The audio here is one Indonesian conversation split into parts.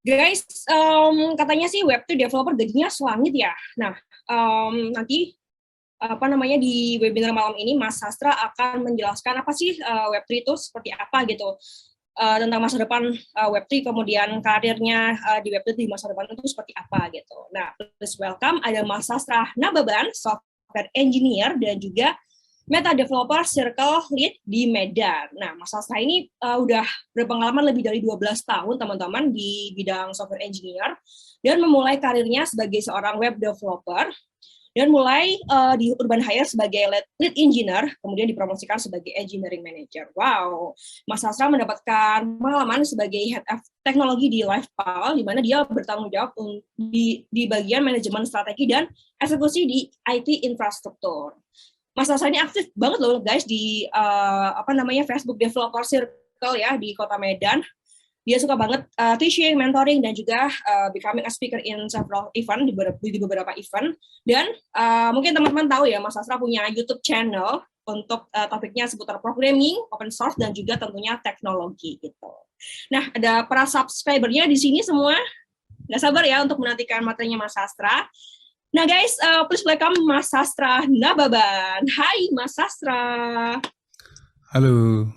Guys, katanya sih Web3 developer gajinya selangit ya. Nah, nanti apa namanya di webinar malam ini Mas Sastra akan menjelaskan apa sih Web3 itu seperti apa gitu. Tentang masa depan Web3 kemudian karirnya di Web3 di masa depan itu seperti apa gitu. Nah, please welcome ada Mas Sastra Nababan, software engineer dan juga Meta Developer Circle Lead di Medan. Nah, Mas Sastra ini udah berpengalaman lebih dari 12 tahun teman-teman di bidang software engineer dan memulai karirnya sebagai seorang web developer dan mulai di Urban Hire sebagai lead engineer, kemudian dipromosikan sebagai engineering manager. Wow, Mas Sastra mendapatkan pengalaman sebagai head of teknologi di LivePal, di mana dia bertanggung jawab di bagian manajemen strategi dan eksekusi di IT infrastruktur. Mas Sastra ini aktif banget loh guys di apa namanya Facebook Developer Circle ya di Kota Medan. Dia suka banget teaching, mentoring, dan juga becoming a speaker in several event, di beberapa event. Dan mungkin teman-teman tahu ya, Mas Sastra punya YouTube channel untuk topiknya seputar programming, open source, dan juga tentunya teknologi gitu. Nah, ada para subscribernya di sini semua. Nggak sabar ya untuk menantikan materinya Mas Sastra. Nah guys, please welcome Mas Sastra Nababan. Hai Mas Sastra. Halo,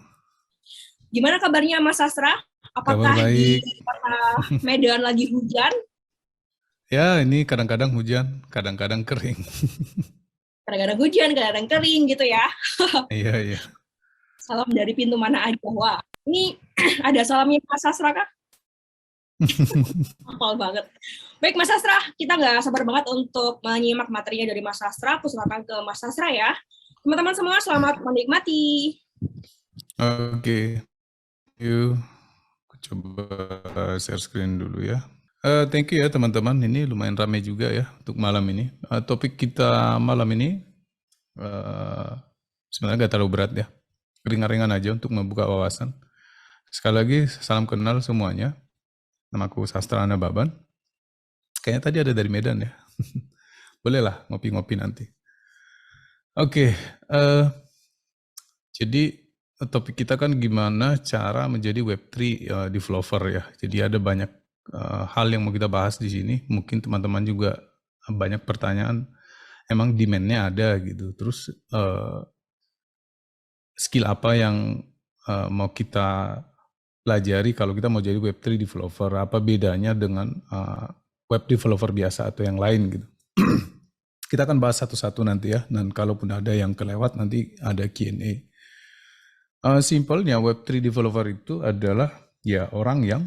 Gimana kabarnya Mas Sastra? kabar Apakah di baik. kota Medan lagi hujan? Ya, ini kadang-kadang hujan, kadang-kadang kering. Kadang-kadang hujan, kadang-kadang kering gitu ya. Iya, iya. Salam dari pintu mana aja. Wah, ini ada salamnya Mas Sastra kah? Hafal banget. Baik Mas Sastra, kita nggak sabar banget untuk menyimak materinya dari Mas Sastra. Aku serahkan ke Mas Sastra ya. Teman-teman semua selamat menikmati. Oke, yuk. Aku coba share screen dulu ya. Thank you ya teman-teman, ini lumayan ramai juga ya untuk malam ini. Topik kita malam ini sebenarnya gak terlalu berat ya. Ringan-ringan aja untuk membuka wawasan. Sekali lagi, salam kenal semuanya. Namaku Sastra Nababan. Kayaknya tadi ada dari Medan ya. Bolehlah ngopi-ngopi nanti. Oke, jadi topik kita kan gimana cara menjadi Web3 developer ya. Jadi ada banyak hal yang mau kita bahas di sini. Mungkin teman-teman juga banyak pertanyaan. Emang demand-nya ada gitu. Terus skill apa yang mau kita pelajari kalau kita mau jadi Web3 developer? Apa bedanya dengan web developer biasa atau yang lain gitu? Kita akan bahas satu-satu nanti ya. Dan kalaupun ada yang kelewat nanti ada Q&A. Simpelnya Web3 developer itu adalah ya orang yang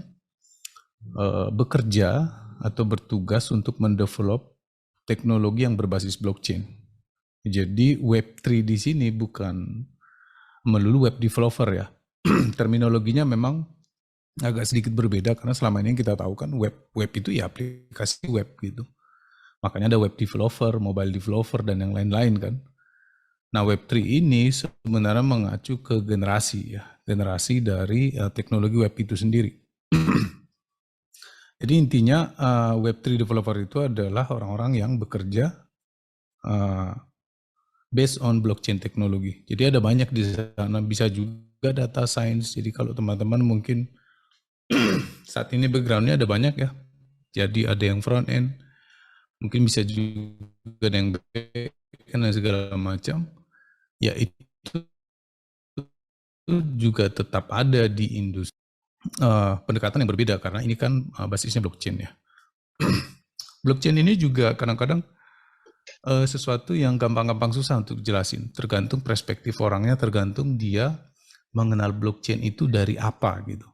bekerja atau bertugas untuk mendevelop teknologi yang berbasis blockchain. Jadi Web3 di sini bukan melulu web developer ya. Terminologinya memang agak sedikit berbeda karena selama ini kita tahu kan web itu ya aplikasi web gitu. Makanya ada web developer, mobile developer, dan yang lain-lain kan. Nah, Web3 ini sebenarnya mengacu ke generasi ya, generasi dari teknologi web itu sendiri. Jadi intinya Web3 developer itu adalah orang-orang yang bekerja based on blockchain teknologi. Jadi ada banyak di sana, bisa juga data science. Jadi kalau teman-teman mungkin saat ini background-nya ada banyak ya. Jadi ada yang front end, mungkin bisa juga ada yang back end dan segala macam. Ya itu juga tetap ada di industri. Pendekatan yang berbeda karena ini kan basisnya blockchain ya. Blockchain ini juga kadang-kadang sesuatu yang gampang-gampang susah untuk jelasin. Tergantung perspektif orangnya, tergantung dia mengenal blockchain itu dari apa gitu.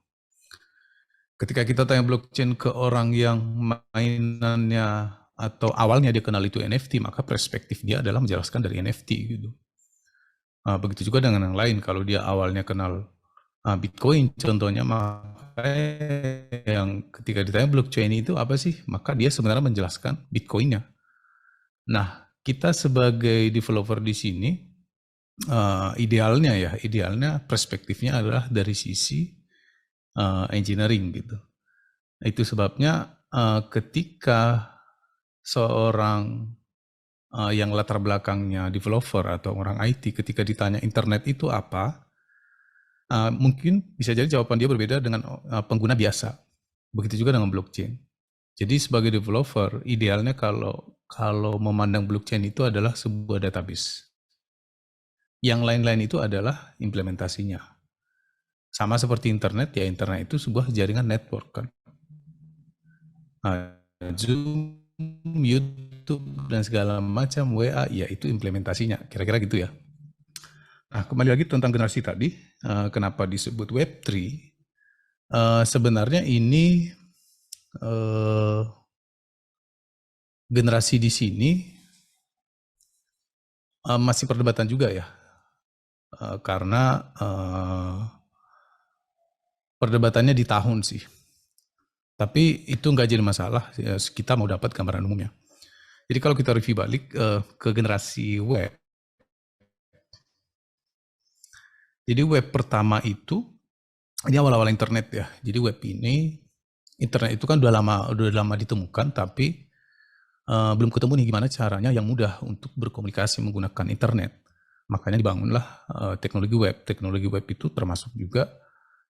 Ketika kita tanya blockchain ke orang yang mainannya atau awalnya dia kenal itu NFT, maka perspektif dia adalah menjelaskan dari NFT gitu. Begitu juga dengan yang lain, kalau dia awalnya kenal Bitcoin contohnya, maka yang ketika ditanya blockchain itu apa sih, maka dia sebenarnya menjelaskan Bitcoinnya. Nah, kita sebagai developer di sini idealnya perspektifnya adalah dari sisi engineering gitu. Itu sebabnya ketika seorang yang latar belakangnya developer atau orang IT ketika ditanya internet itu apa, mungkin bisa jadi jawaban dia berbeda dengan pengguna biasa. Begitu juga dengan blockchain. Jadi sebagai developer, idealnya kalau memandang blockchain itu adalah sebuah database. Yang lain-lain itu adalah implementasinya. Sama seperti internet, ya internet itu sebuah jaringan network kan. Nah, Zoom, YouTube, dan segala macam WA, ya itu implementasinya. Kira-kira gitu ya. Nah, kembali lagi tentang generasi tadi, kenapa disebut Web3? Sebenarnya ini generasi di sini masih perdebatan juga ya, karena perdebatannya di tahun sih. Tapi itu nggak jadi masalah, ya, kita mau dapat gambaran umumnya. Jadi kalau kita review balik ke generasi web, jadi web pertama itu, ini awal-awal internet ya. Jadi web ini, internet itu kan udah lama ditemukan, tapi belum ketemu nih gimana caranya yang mudah untuk berkomunikasi menggunakan internet. Makanya dibangunlah teknologi web. Teknologi web itu termasuk juga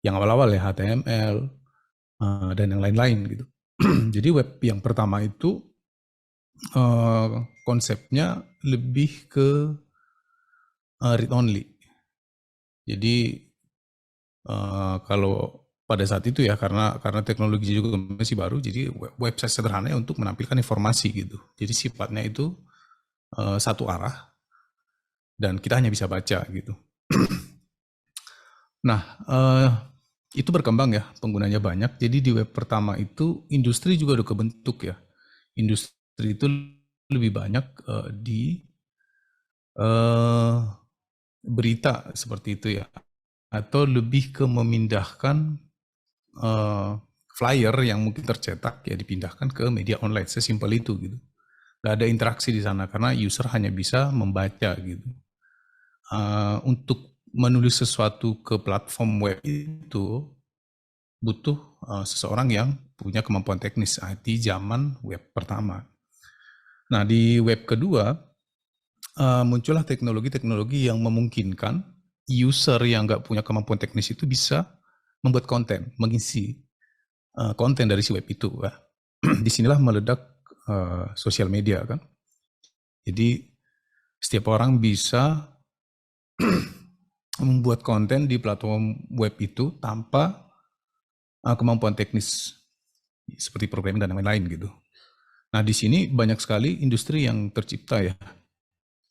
yang awal-awal ya, HTML, dan yang lain-lain gitu. Jadi web yang pertama itu konsepnya lebih ke read only. Jadi kalau pada saat itu ya, karena teknologi juga masih baru, jadi website sederhana untuk menampilkan informasi gitu. Jadi sifatnya itu satu arah dan kita hanya bisa baca gitu. Nah, itu berkembang ya, penggunanya banyak. Jadi di web pertama itu industri juga udah kebentuk ya. Industri itu lebih banyak di berita seperti itu ya, atau lebih ke memindahkan flyer yang mungkin tercetak ya dipindahkan ke media online, sesimpel itu gitu. Gak ada interaksi di sana karena user hanya bisa membaca gitu. Untuk menulis sesuatu ke platform web itu butuh seseorang yang punya kemampuan teknis di zaman web pertama. Nah, di web kedua muncullah teknologi-teknologi yang memungkinkan user yang nggak punya kemampuan teknis itu bisa membuat konten, mengisi konten dari si web itu. Disinilah meledak sosial media kan. Jadi setiap orang bisa membuat konten di platform web itu tanpa kemampuan teknis seperti programming dan lain-lain gitu. Nah, di sini banyak sekali industri yang tercipta ya,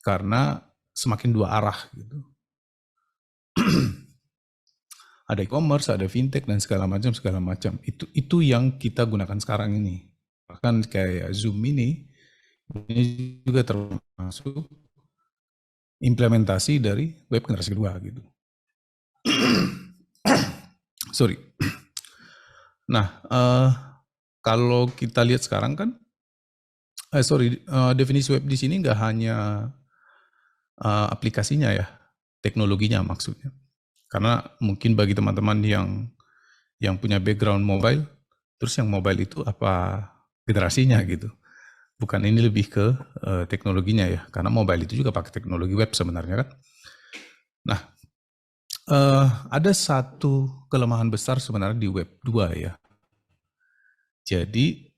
karena semakin dua arah gitu. Ada e-commerce, ada fintech dan segala macam. Itu yang kita gunakan sekarang ini. Bahkan kayak Zoom ini juga termasuk implementasi dari web generasi kedua gitu. Sorry. Nah, kalau kita lihat sekarang kan, definisi web di sini nggak hanya aplikasinya ya, teknologinya maksudnya. Karena mungkin bagi teman-teman yang punya background mobile, terus yang mobile itu apa generasinya gitu. Bukan, ini lebih ke teknologinya ya, karena mobile itu juga pakai teknologi web sebenarnya kan. Nah, ada satu kelemahan besar sebenarnya di web 2 ya. Jadi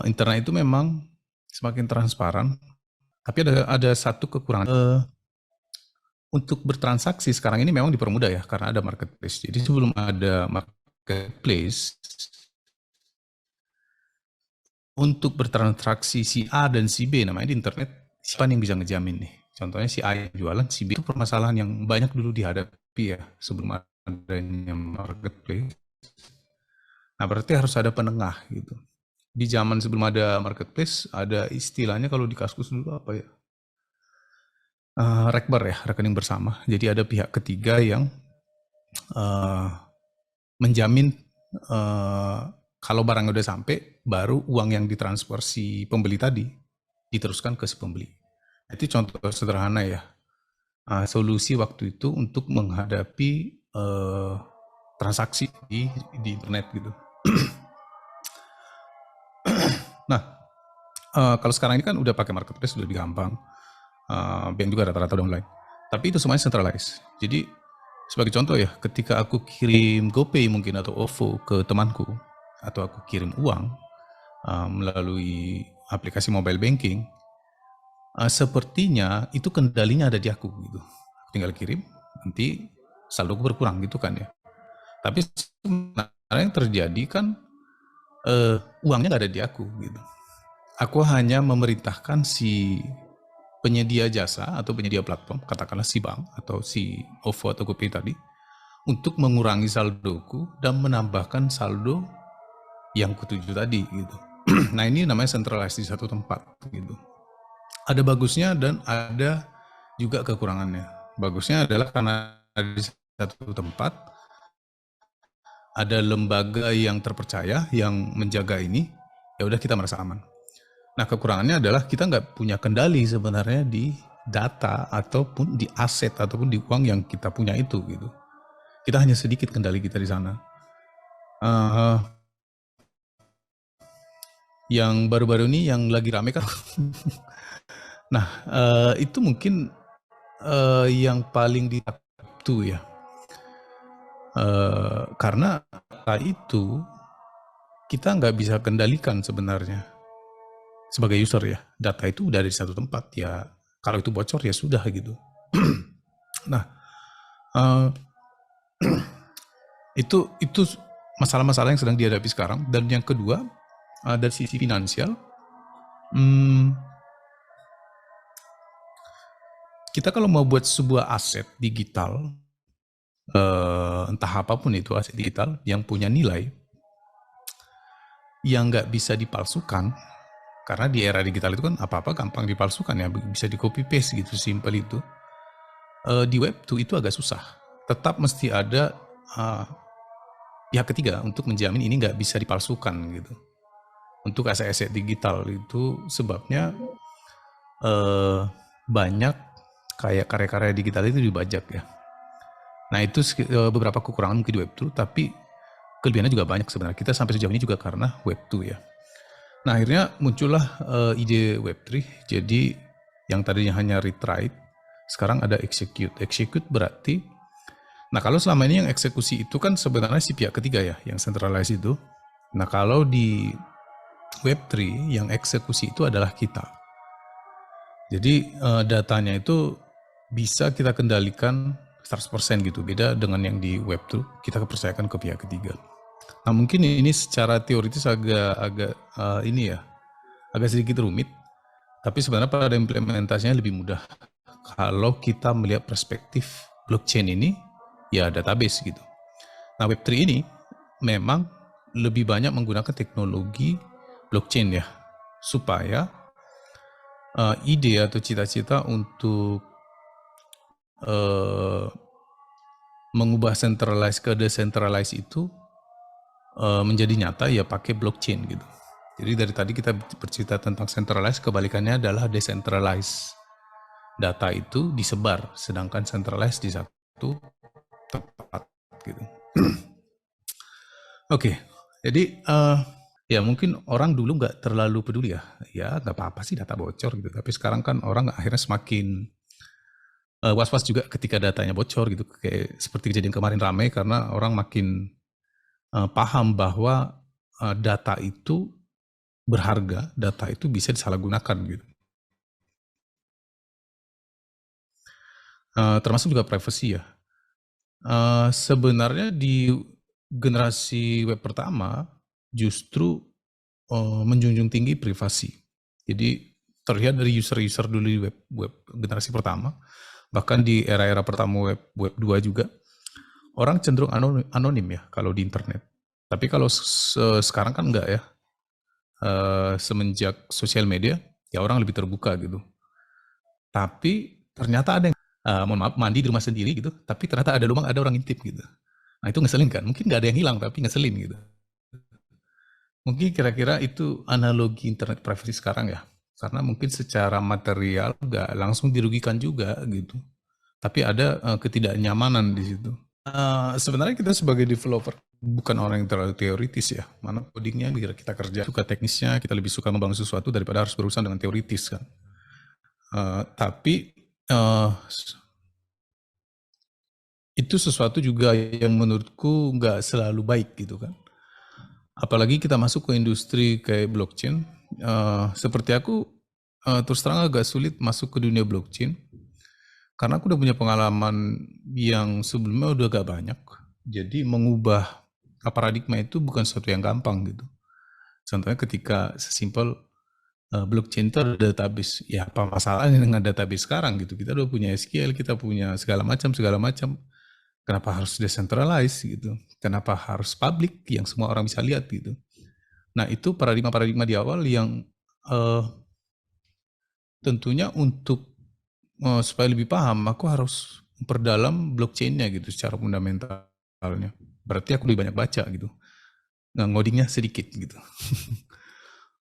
internet itu memang semakin transparan, tapi ada satu kekurangan. Untuk bertransaksi sekarang ini memang dipermudah ya, karena ada marketplace. Jadi sebelum ada marketplace, untuk bertransaksi si A dan si B, namanya di internet, siapa yang bisa ngejamin nih? Contohnya si A yang jualan, si B itu permasalahan yang banyak dulu dihadapi ya, sebelum adanya marketplace. Nah, berarti harus ada penengah gitu. Di zaman sebelum ada marketplace, ada istilahnya kalau di Kaskus dulu apa ya? Rekber ya, rekening bersama. Jadi ada pihak ketiga yang menjamin kalau barang udah sampai, baru uang yang ditransfer si pembeli tadi diteruskan ke si pembeli. Itu contoh sederhana ya, solusi waktu itu untuk menghadapi transaksi di internet gitu. Nah, kalau sekarang ini kan udah pakai marketplace, udah lebih gampang. Bank juga rata-rata udah online. Tapi itu semuanya centralized. Jadi sebagai contoh ya, ketika aku kirim GoPay mungkin atau OVO ke temanku, atau aku kirim uang melalui aplikasi mobile banking, sepertinya itu kendalinya ada di aku gitu. Tinggal kirim, nanti saldoku berkurang gitu kan ya. Tapi sebenarnya yang terjadi kan uangnya nggak ada di aku gitu. Aku hanya memerintahkan si penyedia jasa atau penyedia platform, katakanlah si bank atau si OVO atau GoPay tadi, untuk mengurangi saldoku dan menambahkan saldo yang kutuju tadi gitu. Nah ini namanya centralized di satu tempat gitu. Ada bagusnya dan ada juga kekurangannya. Bagusnya adalah karena di satu tempat ada lembaga yang terpercaya yang menjaga ini, ya udah kita merasa aman. Nah kekurangannya adalah kita nggak punya kendali sebenarnya di data ataupun di aset ataupun di uang yang kita punya itu gitu. Kita hanya sedikit kendali kita di sana. Yang baru-baru ini yang lagi rame kan, nah itu mungkin yang paling ditakut ya, karena itu kita nggak bisa kendalikan sebenarnya sebagai user ya. Data itu udah ada di satu tempat ya, kalau itu bocor ya sudah gitu. Nah itu masalah-masalah yang sedang dihadapi sekarang. Dan yang kedua dari sisi finansial, kita kalau mau buat sebuah aset digital, entah apapun itu aset digital yang punya nilai yang nggak bisa dipalsukan, karena di era digital itu kan apa-apa gampang dipalsukan ya, bisa di copy paste gitu, simple itu. Di Web2 itu agak susah, tetap mesti ada pihak ketiga untuk menjamin ini nggak bisa dipalsukan gitu. Untuk aset-aset digital itu sebabnya banyak kayak karya-karya digital itu dibajak ya. Nah itu beberapa kekurangan mungkin di Web2, tapi kelebihannya juga banyak sebenarnya. Kita sampai sejauh ini juga karena Web2 ya. Nah akhirnya muncullah ide Web3, jadi yang tadinya hanya read write, sekarang ada execute. Execute berarti, nah kalau selama ini yang eksekusi itu kan sebenarnya si pihak ketiga ya, yang centralized itu. Nah kalau di Web3 yang eksekusi itu adalah kita. Jadi datanya itu bisa kita kendalikan 100% gitu, beda dengan yang di Web2, kita kepercayakan ke pihak ketiga. Nah mungkin ini secara teoritis agak ini ya, agak sedikit rumit, tapi sebenarnya pada implementasinya lebih mudah kalau kita melihat perspektif blockchain ini ya database gitu. Nah Web3 ini memang lebih banyak menggunakan teknologi blockchain ya, supaya ide atau cita-cita untuk mengubah centralized ke decentralized itu menjadi nyata ya pakai blockchain gitu. Jadi dari tadi kita bercerita tentang centralized, kebalikannya adalah decentralized. Data itu disebar, sedangkan centralized di satu tempat gitu. Oke, jadi ya mungkin orang dulu nggak terlalu peduli ya nggak apa-apa sih data bocor gitu. Tapi sekarang kan orang akhirnya semakin was-was juga ketika datanya bocor gitu. Kayak seperti kejadian kemarin ramai karena orang makin paham bahwa data itu berharga, data itu bisa disalahgunakan gitu. Termasuk juga privacy ya. Sebenarnya di generasi web pertama justru menjunjung tinggi privasi. Jadi terlihat dari user-user dulu di web generasi pertama, bahkan di era-era pertama web 2 juga, orang cenderung anonim ya kalau di internet. Tapi kalau sekarang kan enggak ya. Semenjak sosial media, ya orang lebih terbuka gitu. Tapi ternyata ada yang, mohon maaf, mandi di rumah sendiri gitu, tapi ternyata ada lubang, ada orang intip gitu. Nah itu ngeselin kan? Mungkin nggak ada yang hilang, tapi ngeselin gitu. Mungkin kira-kira itu analogi internet privacy sekarang ya. Karena mungkin secara material nggak langsung dirugikan juga gitu. Tapi ada ketidaknyamanan di situ. Sebenarnya kita sebagai developer bukan orang yang terlalu teoritis ya. Mana codingnya biar kita kerja, suka teknisnya, kita lebih suka membangun sesuatu daripada harus berurusan dengan teoritis kan. Tapi itu sesuatu juga yang menurutku nggak selalu baik gitu kan. Apalagi kita masuk ke industri kayak blockchain, seperti aku terus terang agak sulit masuk ke dunia blockchain karena aku udah punya pengalaman yang sebelumnya udah agak banyak. Jadi mengubah paradigma itu bukan sesuatu yang gampang gitu. Contohnya ketika sesimpel blockchain itu ada database, ya apa masalahnya dengan database sekarang gitu? Kita udah punya SQL, kita punya segala macam. Kenapa harus decentralized gitu? Kenapa harus public yang semua orang bisa lihat gitu? Nah itu paradigma-paradigma di awal yang tentunya untuk supaya lebih paham, aku harus memperdalam blockchain-nya gitu secara fundamentalnya. Berarti aku lebih banyak baca gitu. Nah, ngodingnya sedikit gitu.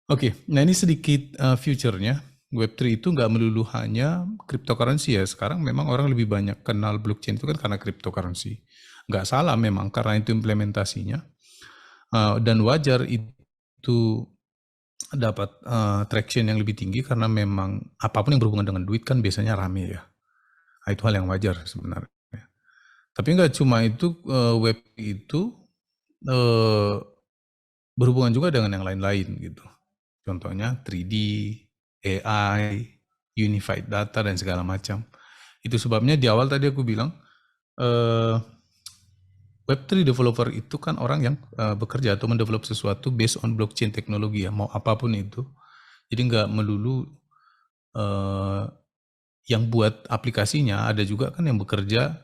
Oke, nah ini sedikit future-nya. Web3 itu nggak melulu hanya cryptocurrency ya. Sekarang memang orang lebih banyak kenal blockchain itu kan karena cryptocurrency. Nggak salah memang karena itu implementasinya. Dan wajar itu dapat traction yang lebih tinggi karena memang apapun yang berhubungan dengan duit kan biasanya rame ya. Nah, itu hal yang wajar sebenarnya. Tapi nggak cuma itu, web itu berhubungan juga dengan yang lain-lain gitu. Contohnya 3D, AI, unified data dan segala macam. Itu sebabnya di awal tadi aku bilang Web3 developer itu kan orang yang bekerja atau mendevelop sesuatu based on blockchain teknologi ya, mau apapun itu. Jadi nggak melulu yang buat aplikasinya, ada juga kan yang bekerja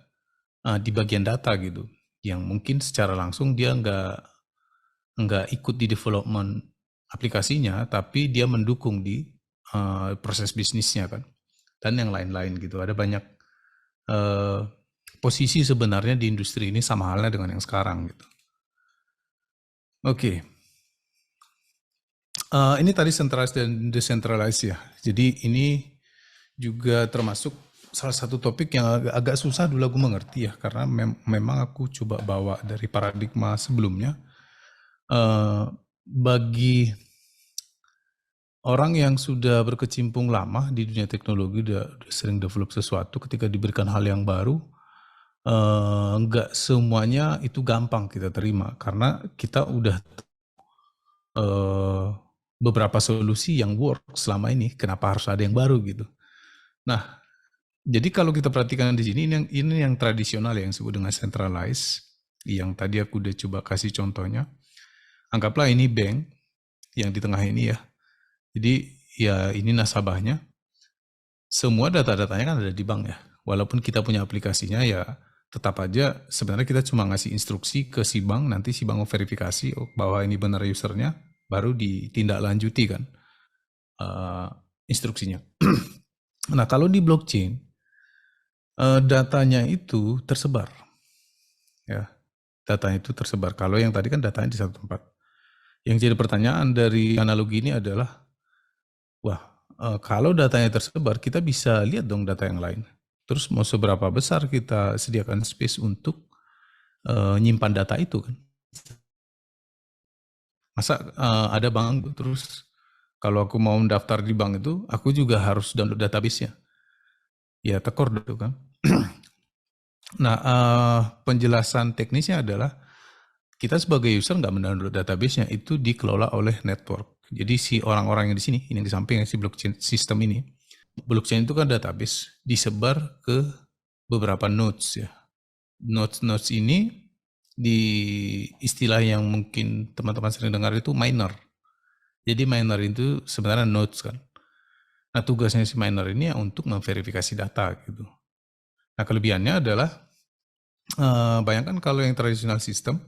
di bagian data gitu, yang mungkin secara langsung dia nggak ikut di development aplikasinya, tapi dia mendukung di proses bisnisnya kan, dan yang lain-lain gitu. Ada banyak posisi sebenarnya di industri ini sama halnya dengan yang sekarang gitu. Oke. Ini tadi centralized dan decentralized ya. Jadi ini juga termasuk salah satu topik yang agak susah dulu aku mengerti ya, karena memang aku coba bawa dari paradigma sebelumnya. Bagi orang yang sudah berkecimpung lama di dunia teknologi, udah sering develop sesuatu, ketika diberikan hal yang baru, nggak semuanya itu gampang kita terima, karena kita udah beberapa solusi yang work selama ini, kenapa harus ada yang baru gitu. Nah, jadi kalau kita perhatikan di sini, ini yang tradisional yang disebut dengan centralized, yang tadi aku udah coba kasih contohnya. Anggaplah ini bank yang di tengah ini ya. Jadi ya ini nasabahnya, semua data-datanya kan ada di bank ya. Walaupun kita punya aplikasinya ya tetap aja sebenarnya kita cuma ngasih instruksi ke si bank, nanti si bank verifikasi bahwa ini benar usernya, baru ditindaklanjuti kan instruksinya. Nah kalau di blockchain, datanya itu tersebar. Ya, datanya itu tersebar. Kalau yang tadi kan datanya di satu tempat. Yang jadi pertanyaan dari analogi ini adalah, wah, kalau datanya tersebar, kita bisa lihat dong data yang lain. Terus mau seberapa besar kita sediakan space untuk nyimpan data itu kan? Masa ada bank terus kalau aku mau mendaftar di bank itu, aku juga harus download database-nya. Ya tekor gitu kan. Nah, penjelasan teknisnya adalah kita sebagai user nggak mendownload database-nya, itu dikelola oleh network. Jadi si orang-orang yang di sini, ini yang di samping si blockchain system ini, blockchain itu kan database disebar ke beberapa nodes ya. Nodes ini di istilah yang mungkin teman-teman sering dengar itu miner. Jadi miner itu sebenarnya nodes kan. Nah tugasnya si miner ini ya untuk memverifikasi data gitu. Nah kelebihannya adalah bayangkan kalau yang tradisional sistem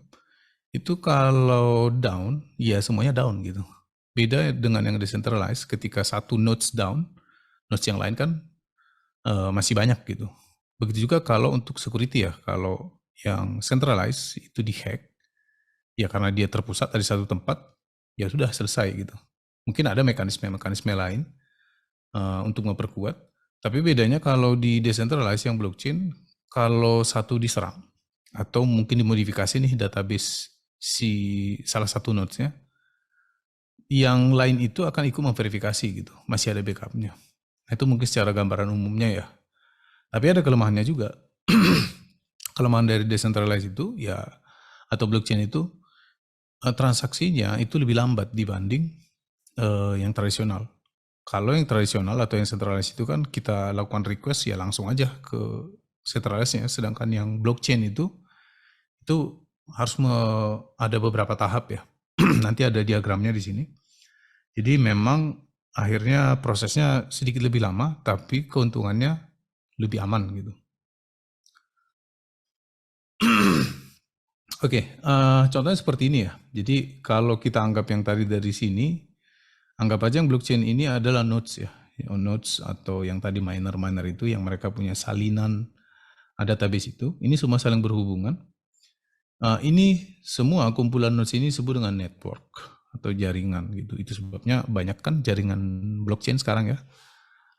itu kalau down ya semuanya down gitu. Beda dengan yang decentralized, ketika satu nodes down, nodes yang lain kan masih banyak gitu. Begitu juga kalau untuk security ya, kalau yang centralized itu dihack, ya karena dia terpusat dari satu tempat, ya sudah selesai gitu. Mungkin ada mekanisme-mekanisme lain untuk memperkuat, tapi bedanya kalau di decentralized yang blockchain, kalau satu diserang, atau mungkin dimodifikasi nih database si salah satu nodes-nya, yang lain itu akan ikut memverifikasi gitu, masih ada backupnya. Nah, itu mungkin secara gambaran umumnya ya. Tapi ada kelemahannya juga. Kelemahan dari decentralized itu ya, atau blockchain itu, transaksinya itu lebih lambat dibanding yang tradisional. Kalau yang tradisional atau yang centralized itu kan kita lakukan request ya langsung aja ke centralized-nya, sedangkan yang blockchain itu harus ada beberapa tahap ya. Nanti ada diagramnya di sini. Jadi memang akhirnya prosesnya sedikit lebih lama, tapi keuntungannya lebih aman gitu. Oke, contohnya seperti ini ya. Jadi kalau kita anggap yang tadi dari sini, anggap aja yang blockchain ini adalah nodes ya. Nodes atau yang tadi miner-miner itu yang mereka punya salinan database itu. Ini semua saling berhubungan. Ini semua kumpulan nodes ini disebut dengan network atau jaringan gitu. Itu sebabnya banyak kan jaringan blockchain sekarang ya.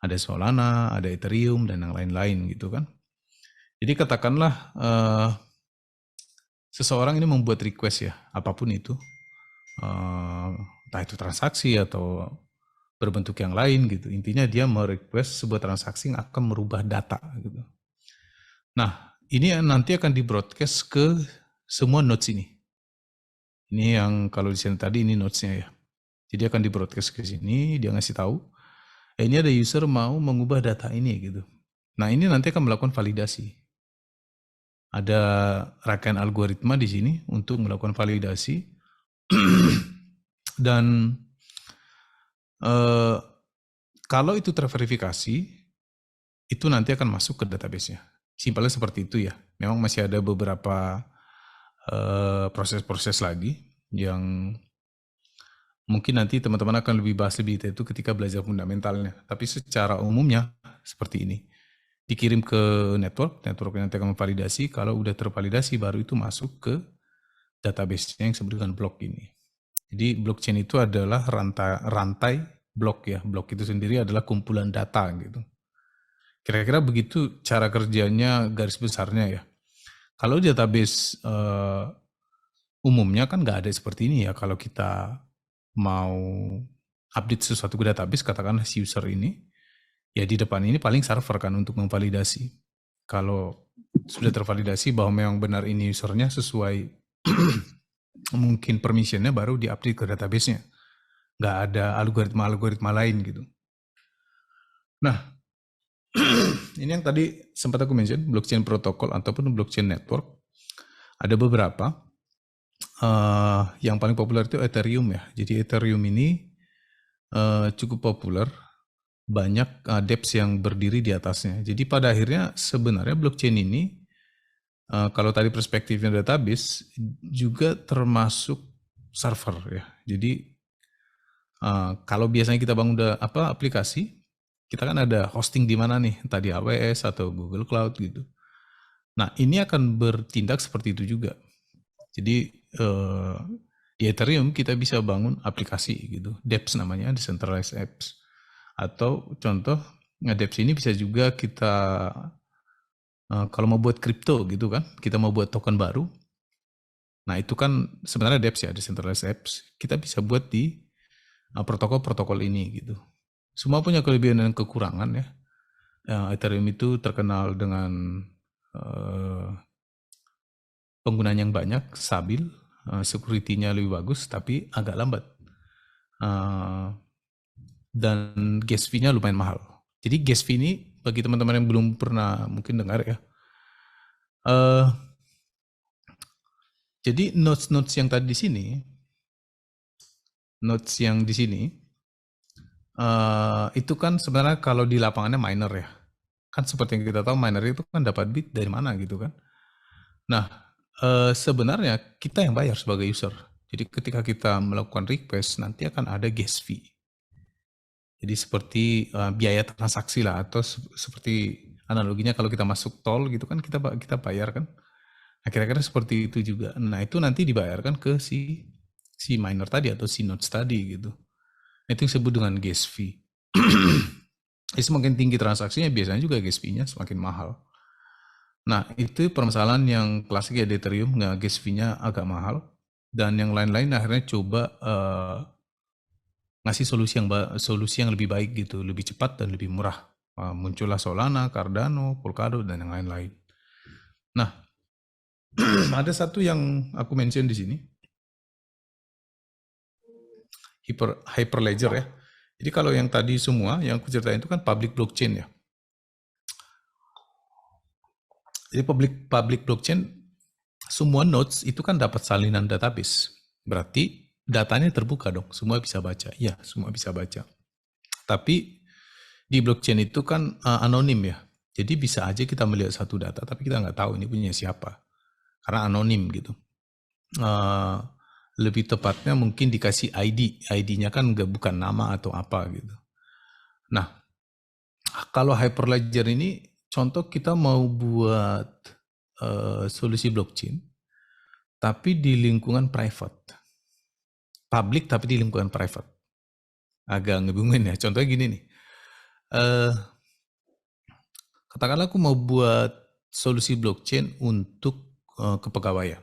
Ada Solana, ada Ethereum, dan yang lain-lain gitu kan. Jadi katakanlah seseorang ini membuat request ya, apapun itu. Entah itu transaksi atau berbentuk yang lain gitu. Intinya dia merequest sebuah transaksi yang akan merubah data gitu. Nah, ini nanti akan di-broadcast ke semua nodes ini. Ini yang kalau di sini tadi ini nodesnya ya. Jadi akan di-broadcast ke sini, dia ngasih tahu, ini ada user mau mengubah data ini gitu. Nah, ini nanti akan melakukan validasi. Ada rangkaian algoritma di sini untuk melakukan validasi. Dan kalau itu terverifikasi, itu nanti akan masuk ke database-nya. Simpelnya seperti itu ya. Memang masih ada beberapa proses-proses lagi yang mungkin nanti teman-teman akan lebih bahas lebih itu ketika belajar fundamentalnya. Tapi secara umumnya seperti ini. Dikirim ke network nanti akan memvalidasi. Kalau udah tervalidasi baru itu masuk ke database-nya yang disebut dengan blok ini. Jadi blockchain itu adalah rantai blok ya. Blok itu sendiri adalah kumpulan data gitu. Kira-kira begitu cara kerjanya garis besarnya ya. Kalau database umumnya kan nggak ada seperti ini ya. Kalau kita mau update sesuatu ke database, katakanlah si user ini, ya di depan ini paling server kan untuk memvalidasi. Kalau sudah tervalidasi bahwa memang benar ini usernya sesuai mungkin permissionnya, baru di-update ke database-nya. Nggak ada algoritma-algoritma lain gitu. Nah, ini yang tadi sempat aku mention, blockchain protokol ataupun blockchain network. Ada beberapa. Yang paling populer itu Ethereum ya. Jadi Ethereum ini cukup populer. Banyak dApps yang berdiri di atasnya. Jadi pada akhirnya sebenarnya blockchain ini, kalau tadi perspektifnya database, juga termasuk server ya. Jadi kalau biasanya kita bangun aplikasi, kita kan ada hosting di mana nih, tadi AWS atau Google Cloud gitu. Nah, ini akan bertindak seperti itu juga. Jadi di Ethereum kita bisa bangun aplikasi gitu, dApps namanya, decentralized apps. Atau contoh dApps ini bisa juga kita kalau mau buat kripto gitu kan, kita mau buat token baru. Nah, itu kan sebenarnya dApps ya, decentralized apps. Kita bisa buat di protokol-protokol ini gitu. Semua punya kelebihan dan kekurangan ya. Ethereum itu terkenal dengan penggunaan yang banyak, stabil, security-nya lebih bagus, tapi agak lambat. Dan gas fee-nya lumayan mahal. Jadi gas fee ini bagi teman-teman yang belum pernah mungkin dengar ya. Jadi nodes-nodes yang tadi di sini, nodes yang di sini, itu kan sebenarnya kalau di lapangannya miner ya. Kan seperti yang kita tahu miner itu kan dapat bit dari mana gitu kan. Nah, sebenarnya kita yang bayar sebagai user. Jadi ketika kita melakukan request nanti akan ada gas fee. Jadi seperti biaya transaksi lah, atau seperti analoginya kalau kita masuk tol gitu kan kita bayar kan. Nah, kira-kira seperti itu juga. Nah, itu nanti dibayarkan ke si miner tadi atau si nodes tadi gitu. Itu disebut dengan gas fee. Jadi semakin tinggi transaksinya biasanya juga gas fee-nya semakin mahal. Nah, itu permasalahan yang klasik ya di Ethereum, gas fee-nya agak mahal. Dan yang lain-lain akhirnya coba ngasih solusi yang lebih baik gitu, lebih cepat dan lebih murah. Muncullah Solana, Cardano, Polkadot, dan yang lain-lain. Nah, ada satu yang aku mention di sini. Hyperledger ya. Jadi kalau yang tadi semua yang aku ceritain itu kan public blockchain ya. Jadi public blockchain semua nodes itu kan dapat salinan database. Berarti datanya terbuka dong, semua bisa baca. Iya, semua bisa baca. Tapi di blockchain itu kan anonim ya. Jadi bisa aja kita melihat satu data, tapi kita nggak tahu ini punya siapa. Karena anonim gitu. Lebih tepatnya mungkin dikasih ID. ID-nya kan bukan nama atau apa gitu. Nah, kalau Hyperledger ini, contoh kita mau buat solusi blockchain, tapi di lingkungan private. Public tapi di lingkungan private. Agak ngebingungin ya. Contohnya gini nih. Katakanlah aku mau buat solusi blockchain untuk kepegawaian.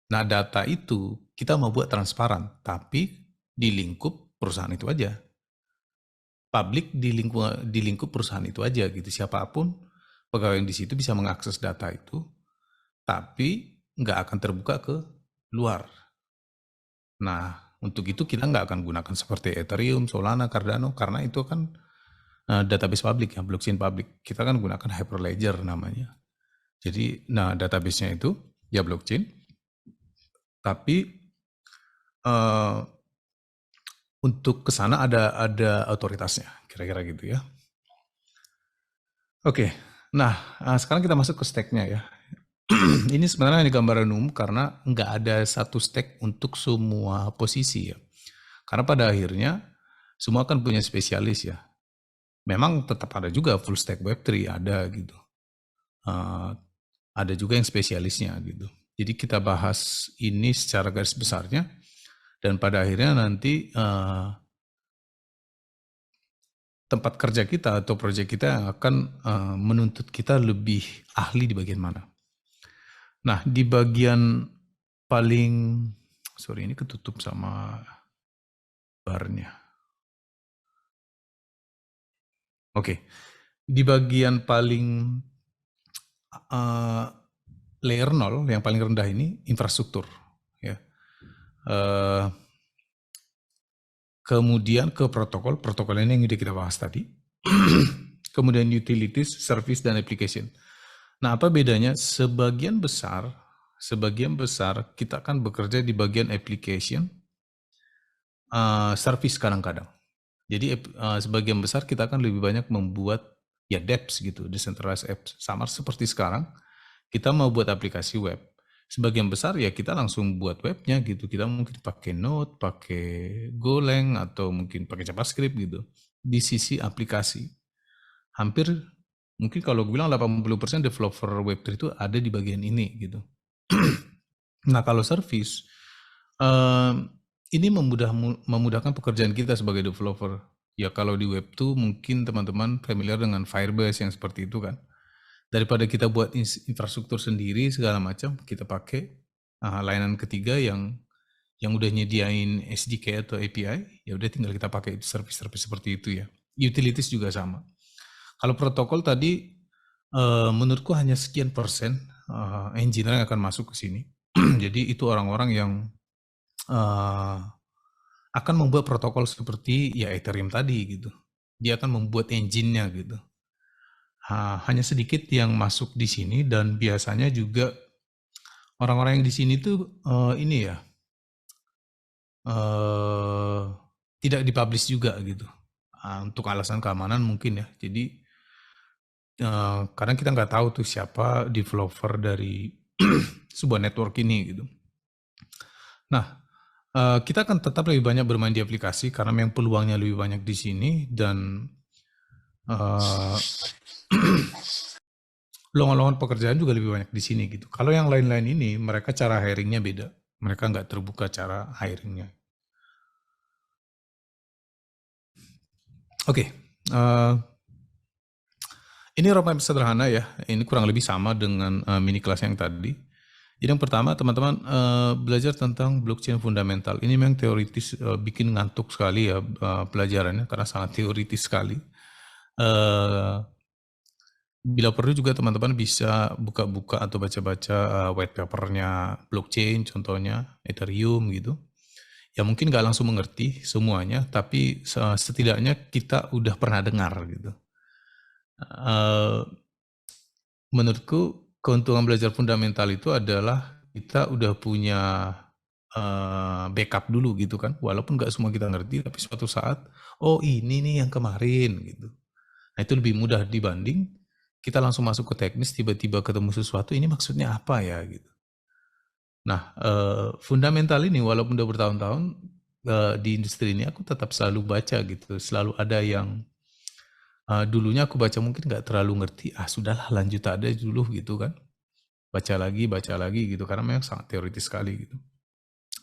Nah, data itu kita mau buat transparan, tapi di lingkup perusahaan itu aja. Publik di lingkup perusahaan itu aja gitu. Siapapun pegawai yang di situ bisa mengakses data itu, tapi nggak akan terbuka ke luar. Nah, untuk itu kita nggak akan gunakan seperti Ethereum, Solana, Cardano, karena itu kan database publik ya, blockchain publik. Kita kan gunakan Hyperledger namanya. Jadi, nah database-nya itu ya blockchain, tapi untuk ke sana ada otoritasnya, kira-kira gitu ya. Oke, nah sekarang kita masuk ke stack-nya ya. Ini sebenarnya ini gambaran umum karena nggak ada satu stack untuk semua posisi ya. Karena pada akhirnya semua kan punya spesialis ya. Memang tetap ada juga full stack Web3 ada gitu. Ada juga yang spesialisnya gitu. Jadi kita bahas ini secara garis besarnya dan pada akhirnya nanti tempat kerja kita atau proyek kita yang akan menuntut kita lebih ahli di bagian mana. Nah, di bagian paling, sorry ini ketutup sama barnya. Oke, di bagian paling layer 0, yang paling rendah ini infrastruktur. Ya. Kemudian ke protokol ini yang udah kita bahas tadi. Kemudian utilities, service, dan application. Nah, apa bedanya? Sebagian besar kita akan bekerja di bagian application, service kadang-kadang. Jadi sebagian besar kita akan lebih banyak membuat ya dApps gitu, decentralized apps. Sama seperti sekarang, kita mau buat aplikasi web. Sebagian besar ya kita langsung buat webnya gitu. Kita mungkin pakai Node, pakai Golang, atau mungkin pakai JavaScript gitu. Di sisi aplikasi, hampir mungkin kalau gue bilang 80% developer Web3 itu ada di bagian ini gitu. Nah, kalau service, ini memudahkan pekerjaan kita sebagai developer. Ya kalau di Web2 mungkin teman-teman familiar dengan Firebase yang seperti itu kan. Daripada kita buat infrastruktur sendiri segala macam, kita pakai layanan ketiga yang udah nyediain SDK atau API, ya udah tinggal kita pakai itu service-service seperti itu ya. Utilities juga sama. Kalau protokol tadi menurutku hanya sekian persen engineer yang akan masuk ke sini. Jadi itu orang-orang yang akan membuat protokol seperti ya Ethereum tadi gitu. Dia akan membuat engine-nya gitu. Hanya sedikit yang masuk di sini dan biasanya juga orang-orang yang di sini tuh ini ya tidak dipublish juga gitu. Untuk alasan keamanan mungkin ya. Jadi kadang kita nggak tahu tuh siapa developer dari sebuah network ini gitu. Nah, kita akan tetap lebih banyak bermain di aplikasi karena memang peluangnya lebih banyak di sini dan lowongan pekerjaan juga lebih banyak di sini gitu. Kalau yang lain-lain ini mereka cara hiringnya beda. Mereka nggak terbuka cara hiringnya. Oke, ini roadmap sederhana ya. Ini kurang lebih sama dengan mini kelas yang tadi. Jadi yang pertama teman-teman belajar tentang blockchain fundamental. Ini memang teoritis, bikin ngantuk sekali ya pelajarannya karena sangat teoritis sekali. Bila perlu juga teman-teman bisa buka-buka atau baca-baca white papernya blockchain, contohnya Ethereum gitu. Ya mungkin nggak langsung mengerti semuanya, tapi setidaknya kita udah pernah dengar gitu. Eh, Menurutku keuntungan belajar fundamental itu adalah kita udah punya backup dulu gitu kan, walaupun nggak semua kita ngerti, tapi suatu saat, oh ini nih yang kemarin gitu. Nah itu lebih mudah dibanding kita langsung masuk ke teknis, tiba-tiba ketemu sesuatu, ini maksudnya apa ya gitu. Nah, fundamental ini walaupun udah bertahun-tahun di industri ini aku tetap selalu baca gitu, selalu ada yang dulunya aku baca mungkin nggak terlalu ngerti, sudahlah lanjut aja dulu gitu kan, baca lagi gitu karena memang sangat teoritis sekali gitu.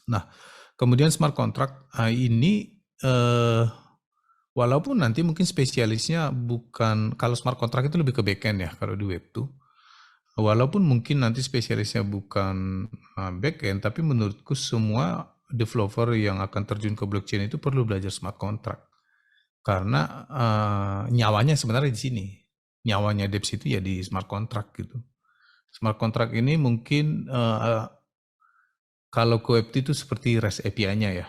Nah, kemudian smart contract ini walaupun nanti mungkin spesialisnya bukan, kalau smart contract itu lebih ke backend ya kalau di web tuh. Walaupun mungkin nanti spesialisnya bukan backend, tapi menurutku semua developer yang akan terjun ke blockchain itu perlu belajar smart contract. Karena nyawanya sebenarnya di sini. Nyawanya Debs itu ya di smart contract gitu. Smart contract ini mungkin kalau ke web itu seperti REST API-nya ya.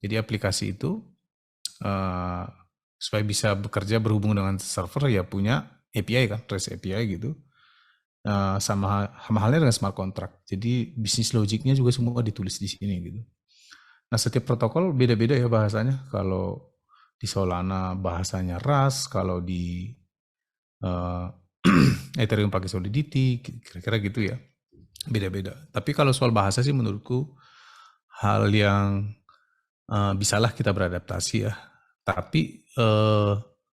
Jadi aplikasi itu supaya bisa bekerja berhubung dengan server ya punya API kan, REST API gitu. Sama halnya dengan smart contract. Jadi bisnis logiknya juga semua ditulis di sini gitu. Nah setiap protokol beda-beda ya bahasanya. Kalau di Solana bahasanya Rust, kalau di Ethereum pakai Solidity, kira-kira gitu ya. Beda-beda. Tapi kalau soal bahasa sih menurutku hal yang bisalah kita beradaptasi ya. Tapi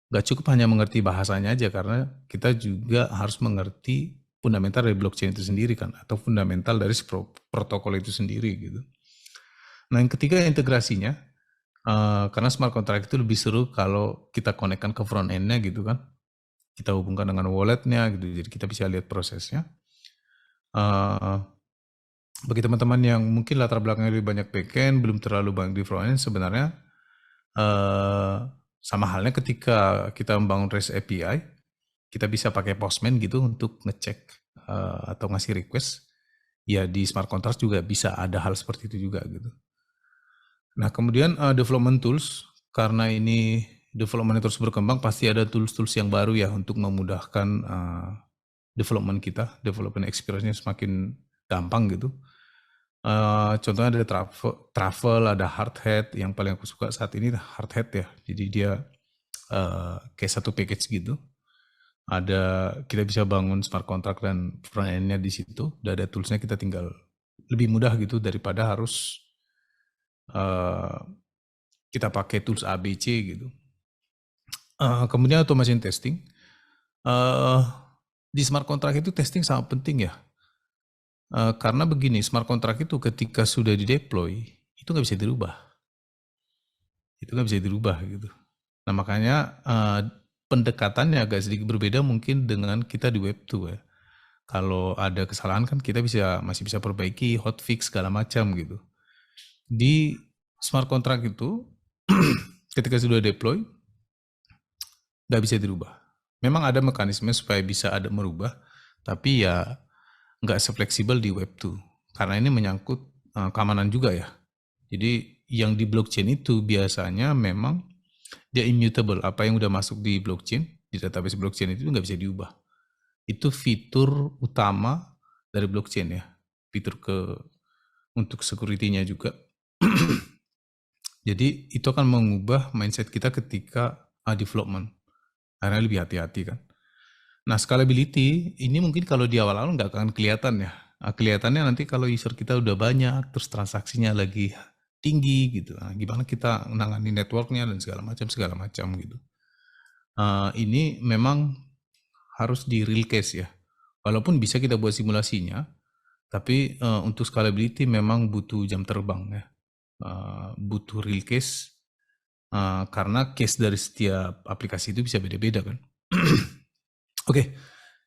nggak cukup hanya mengerti bahasanya aja karena kita juga harus mengerti fundamental dari blockchain itu sendiri kan, atau fundamental dari protokol itu sendiri gitu. Nah yang ketiga integrasinya, karena smart contract itu lebih seru kalau kita konekkan ke front end-nya gitu kan, kita hubungkan dengan wallet-nya gitu, jadi kita bisa lihat prosesnya. Bagi teman-teman yang mungkin latar belakangnya lebih banyak backend, belum terlalu banyak di front end, sebenarnya sama halnya ketika kita membangun REST API, kita bisa pakai Postman gitu untuk ngecek atau ngasih request. Ya di smart contract juga bisa ada hal seperti itu juga gitu. Nah kemudian development tools, karena ini development terus berkembang, pasti ada tools-tools yang baru ya untuk memudahkan development kita, development experience-nya semakin gampang gitu. Contohnya ada travel, ada Hardhat, yang paling aku suka saat ini Hardhat ya. Jadi dia kayak satu package gitu. Kita bisa bangun smart contract dan front end-nya di situ. Udah ada tools-nya, kita tinggal lebih mudah gitu daripada harus kita pakai tools ABC gitu. Kemudian automation testing. Di smart contract itu testing sangat penting ya. Karena begini, smart contract itu ketika sudah dideploy, itu nggak bisa dirubah. Itu nggak bisa dirubah gitu. Nah makanya pendekatannya agak sedikit berbeda mungkin dengan kita di web 2 ya. Kalau ada kesalahan kan kita masih bisa perbaiki, hotfix segala macam gitu. Di smart contract itu ketika sudah deploy nggak bisa dirubah. Memang ada mekanisme supaya bisa ada merubah, tapi ya nggak sefleksibel di web 2 karena ini menyangkut keamanan juga ya. Jadi yang di blockchain itu biasanya memang dia immutable. Apa yang udah masuk di blockchain, di database blockchain itu nggak bisa diubah. Itu fitur utama dari blockchain ya. Fitur untuk security-nya juga. Jadi itu akan mengubah mindset kita ketika development. Karena lebih hati-hati kan. Nah scalability ini mungkin kalau di awal-awal nggak akan kelihatan ya. Kelihatannya nanti kalau user kita udah banyak, terus transaksinya lagi tinggi gitu. Gimana kita menangani networknya dan segala macam gitu. Ini memang harus di real case ya. Walaupun bisa kita buat simulasinya, tapi untuk scalability memang butuh jam terbang ya. Butuh real case, karena case dari setiap aplikasi itu bisa beda-beda kan. Oke,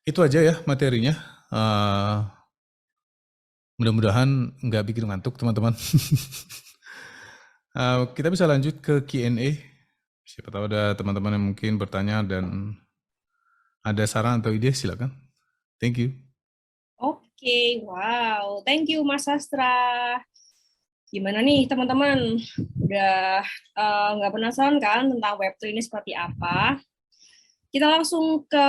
itu aja ya materinya. Mudah-mudahan nggak bikin ngantuk teman-teman. Kita bisa lanjut ke Q&A. Siapa tahu ada teman-teman yang mungkin bertanya dan ada saran atau ide, silakan. Thank you. Oke, wow. Thank you Mas Sastra. Gimana nih teman-teman? Udah nggak penasaran kan tentang Web3 ini seperti apa? Kita langsung ke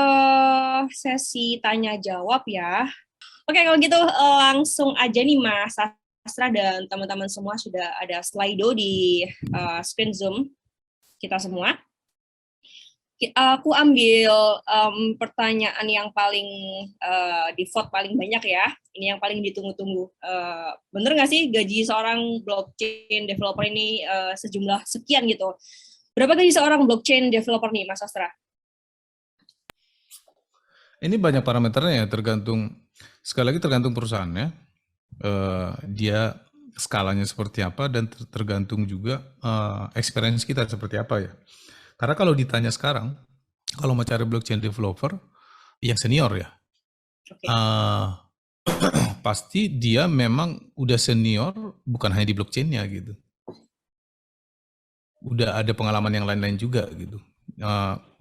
sesi tanya jawab ya. Oke, kalau gitu langsung aja nih Mas Sastra dan teman-teman semua sudah ada Slido di screen Zoom kita semua. Aku ambil pertanyaan yang paling di vote paling banyak ya. Ini yang paling ditunggu-tunggu. Bener nggak sih gaji seorang blockchain developer ini sejumlah sekian gitu? Berapa gaji seorang blockchain developer nih, Mas Sastra? Ini banyak parameternya ya, sekali lagi tergantung perusahaannya, dia skalanya seperti apa, dan tergantung juga experience kita seperti apa ya. Karena kalau ditanya sekarang, kalau mau cari blockchain developer yang senior ya, Oke. pasti dia memang udah senior, bukan hanya di blockchainnya gitu. Udah ada pengalaman yang lain-lain juga gitu.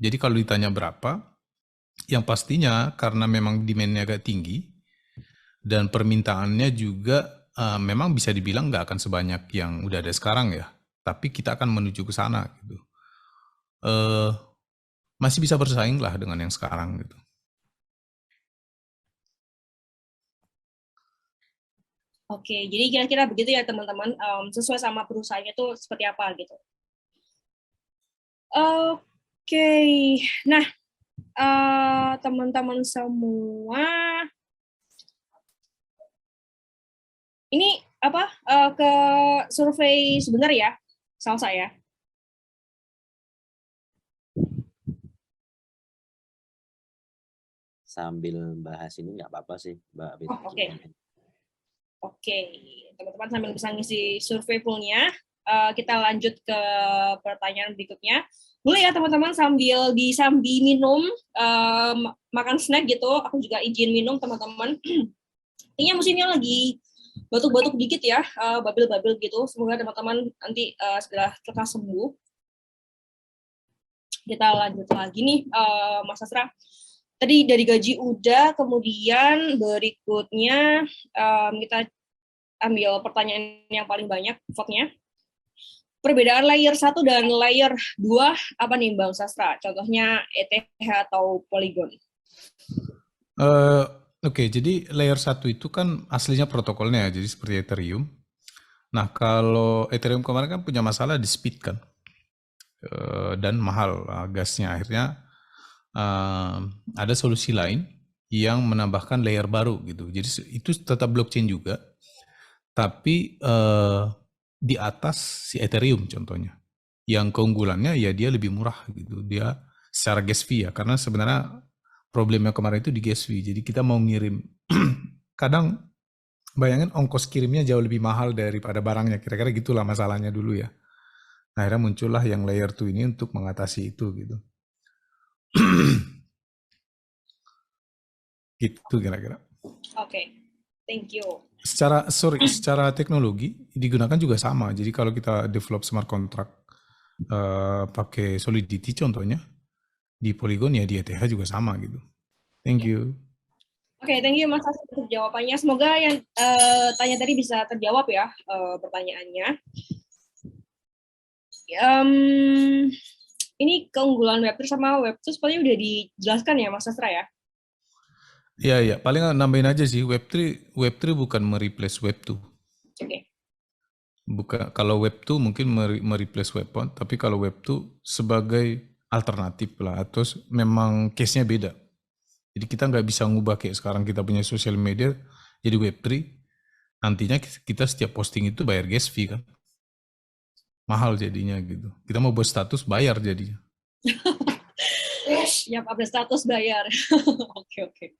Jadi kalau ditanya berapa, yang pastinya karena memang demand-nya agak tinggi dan permintaannya juga memang bisa dibilang nggak akan sebanyak yang udah ada sekarang ya. Tapi kita akan menuju ke sana gitu. Masih bisa bersaing lah dengan yang sekarang gitu. Oke, jadi kira-kira begitu ya teman-teman, sesuai sama perusahaannya itu seperti apa gitu. Oke, nah teman-teman semua, ini apa ke survei sebentar ya, Salsa ya. Sambil bahas ini nggak apa-apa sih, Mbak Bit. Oke, teman-teman sambil bisa ngisi survei poolnya, kita lanjut ke pertanyaan berikutnya. Boleh ya teman-teman sambil disambi minum, makan snack gitu. Aku juga izin minum teman-teman. Kayaknya musimnya lagi batuk-batuk dikit ya, babil-babil gitu. Semoga teman-teman nanti segera lekas sembuh. Kita lanjut lagi nih, Mas Asra. Tadi dari gaji udah, kemudian berikutnya kita ambil pertanyaan yang paling banyak vote-nya. Perbedaan layer 1 dan layer 2 apa nih Bang Sastra? Contohnya ETH atau Polygon. Oke, jadi layer 1 itu kan aslinya protokolnya ya, jadi seperti Ethereum. Nah, kalau Ethereum kemarin kan punya masalah di speed kan, dan mahal gasnya. Akhirnya ada solusi lain yang menambahkan layer baru gitu. Jadi itu tetap blockchain juga, tapi di atas si Ethereum contohnya. Yang keunggulannya ya dia lebih murah gitu. Dia secara gas fee ya, karena sebenarnya problemnya kemarin itu di gas fee. Jadi kita mau ngirim, kadang bayangin ongkos kirimnya jauh lebih mahal daripada barangnya. Kira-kira gitulah masalahnya dulu ya. Nah, akhirnya muncullah yang layer 2 ini untuk mengatasi itu gitu. Gitu kira-kira. Oke, thank you. Secara teknologi digunakan juga sama. Jadi kalau kita develop smart contract pakai Solidity contohnya, di Polygon ya di ETH juga sama gitu. Thank you. Oke, thank you Mas Sastra untuk jawabannya. Semoga yang tanya tadi bisa terjawab ya pertanyaannya. Ini keunggulan Web3 sama Web2 sepertinya udah dijelaskan ya Mas Sastra ya? Iya. Paling nambahin aja sih, Web3 bukan mereplace Web2. Oke. Bukan, kalau Web2 mungkin mereplace Web1, tapi kalau Web2 sebagai alternatif lah, atau memang case-nya beda. Jadi kita nggak bisa ngubah kayak sekarang kita punya social media jadi Web3, nantinya kita setiap posting itu bayar gas fee kan. Mahal jadinya gitu. Kita mau buat status bayar jadinya. Siap, update status bayar. Oke.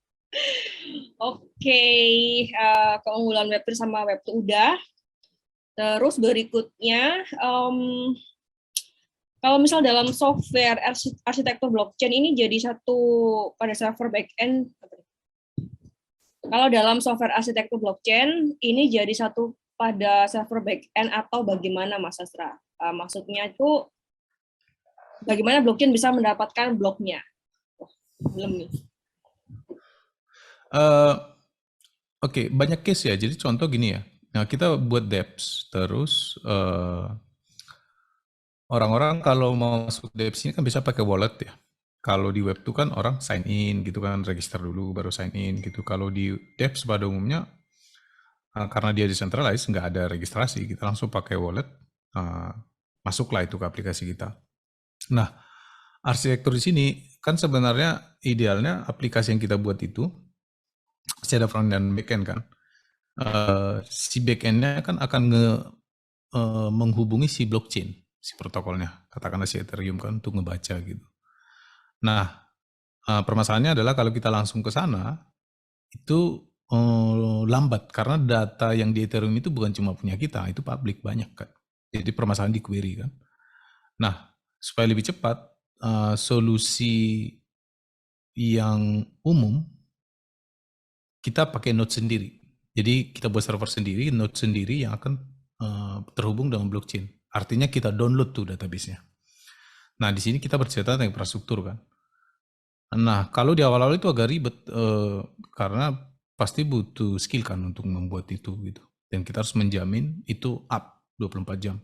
Oke, keunggulan Web3 sama Web2 udah. Terus berikutnya, kalau misal dalam software arsitektur blockchain ini jadi satu pada server backend. Kalau dalam software arsitektur blockchain ini jadi satu pada server backend atau bagaimana Mas Sastra? Maksudnya itu bagaimana blockchain bisa mendapatkan bloknya? Belum nih. Oke, banyak case ya. Jadi contoh gini ya. Nah, kita buat dApps, terus orang-orang kalau mau masuk dApps ini kan bisa pakai wallet ya. Kalau di web tuh kan orang sign in gitu kan, register dulu baru sign in gitu. Kalau di dApps pada umumnya karena dia decentralized nggak ada registrasi, kita langsung pakai wallet, masuklah itu ke aplikasi kita. Nah, arsitektur di sini kan sebenarnya idealnya aplikasi yang kita buat itu ada front dan backend kan. Si backendnya kan akan menghubungi si blockchain, si protokolnya, katakanlah si Ethereum kan untuk ngebaca gitu. Nah, permasalahannya adalah kalau kita langsung ke sana itu lambat karena data yang di Ethereum itu bukan cuma punya kita, itu publik banyak kan. Jadi permasalahan di query kan. Nah, supaya lebih cepat, solusi yang umum kita pakai node sendiri. Jadi kita buat server sendiri, node sendiri yang akan terhubung dengan blockchain. Artinya kita download tuh database-nya. Nah, di sini kita bercerita tentang infrastruktur kan. Nah, kalau di awal-awal itu agak ribet karena pasti butuh skill kan untuk membuat itu gitu. Dan kita harus menjamin itu up 24 jam.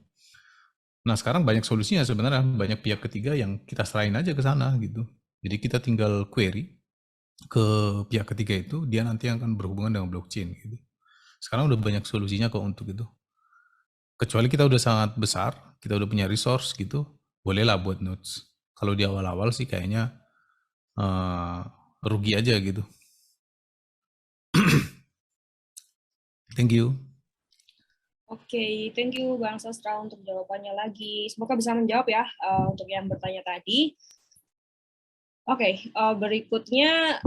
Nah, sekarang banyak solusinya sebenarnya, banyak pihak ketiga yang kita serahin aja ke sana gitu. Jadi kita tinggal query ke pihak ketiga itu, dia nanti akan berhubungan dengan blockchain gitu. Sekarang udah banyak solusinya kok untuk itu. Kecuali kita udah sangat besar, kita udah punya resource gitu, bolehlah buat nodes. Kalau di awal-awal sih kayaknya rugi aja gitu. Thank you. Oke, thank you Bang Sastra untuk jawabannya lagi. Semoga bisa menjawab ya untuk yang bertanya tadi. Oke, berikutnya,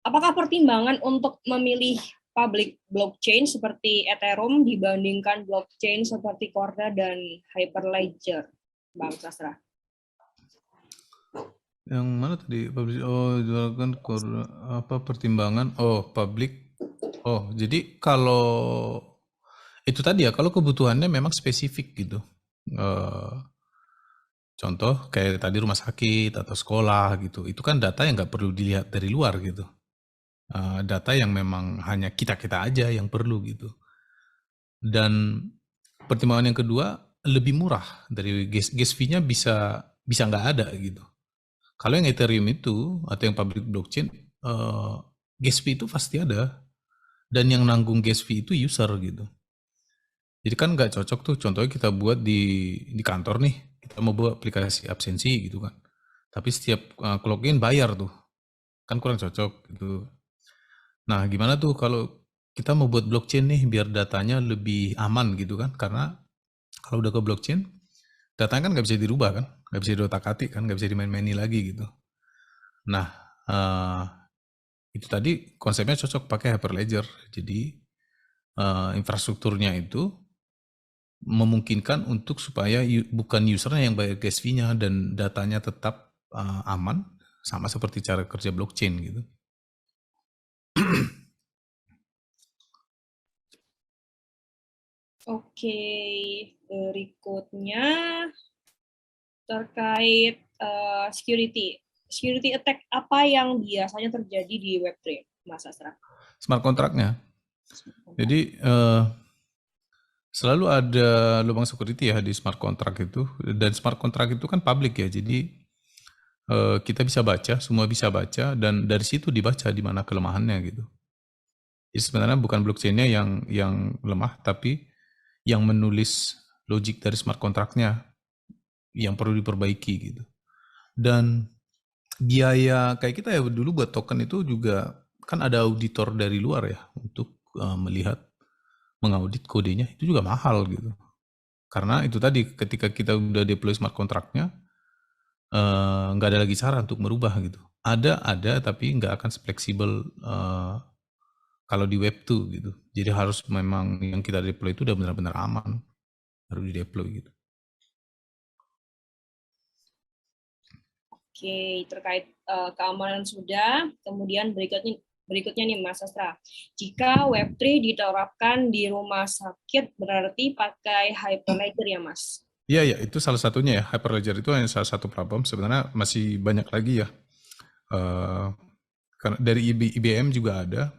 apakah pertimbangan untuk memilih public blockchain seperti Ethereum dibandingkan blockchain seperti Corda dan Hyperledger, Bang Sastra? Yang mana tadi? Oh, jualkan apa pertimbangan? Oh, public. Oh, jadi kalau itu tadi ya, kalau kebutuhannya memang spesifik gitu. Contoh kayak tadi rumah sakit atau sekolah gitu, itu kan data yang nggak perlu dilihat dari luar gitu. Data yang memang hanya kita-kita aja yang perlu gitu. Dan pertimbangan yang kedua, lebih murah dari gas fee-nya bisa nggak ada gitu. Kalau yang Ethereum itu atau yang public blockchain, gas fee itu pasti ada. Dan yang nanggung gas fee itu user gitu. Jadi kan nggak cocok tuh, contohnya kita buat di kantor nih, kita mau buat aplikasi absensi gitu kan. Tapi setiap login bayar tuh, kan kurang cocok gitu. Nah, gimana tuh kalau kita mau buat blockchain nih biar datanya lebih aman gitu kan? Karena kalau udah ke blockchain, datanya kan nggak bisa dirubah kan, nggak bisa diotak-atik kan, nggak bisa dimain-maini lagi gitu. Nah, itu tadi konsepnya cocok pakai Hyperledger. Jadi infrastrukturnya itu memungkinkan untuk supaya bukan usernya yang bayar gas fee-nya dan datanya tetap aman, sama seperti cara kerja blockchain gitu. Oke, berikutnya terkait security attack apa yang biasanya terjadi di Web3, Mas Astra? Smart contract-nya. Jadi selalu ada lubang security ya di smart contract itu, dan smart contract itu kan public ya, jadi kita bisa baca, semua bisa baca, dan dari situ dibaca di mana kelemahannya gitu. Jadi sebenarnya bukan blockchain-nya yang lemah, tapi yang menulis logik dari smart contract-nya yang perlu diperbaiki gitu. Dan biaya kayak kita ya dulu buat token itu juga kan ada auditor dari luar ya untuk melihat, mengaudit kodenya, itu juga mahal gitu. Karena itu tadi ketika kita udah deploy smart contract-nya, nggak ada lagi cara untuk merubah gitu. Ada tapi nggak akan fleksibel kalau di web tuh gitu. Jadi harus memang yang kita deploy itu udah benar-benar aman baru di deploy gitu. Oke, terkait keamanan sudah. Kemudian berikutnya nih Mas Sastra. Jika Web3 diterapkan di rumah sakit berarti pakai Hyperledger ya Mas? Iya, itu salah satunya ya. Hyperledger itu hanya salah satu platform. Sebenarnya masih banyak lagi ya. Karena dari IBM juga ada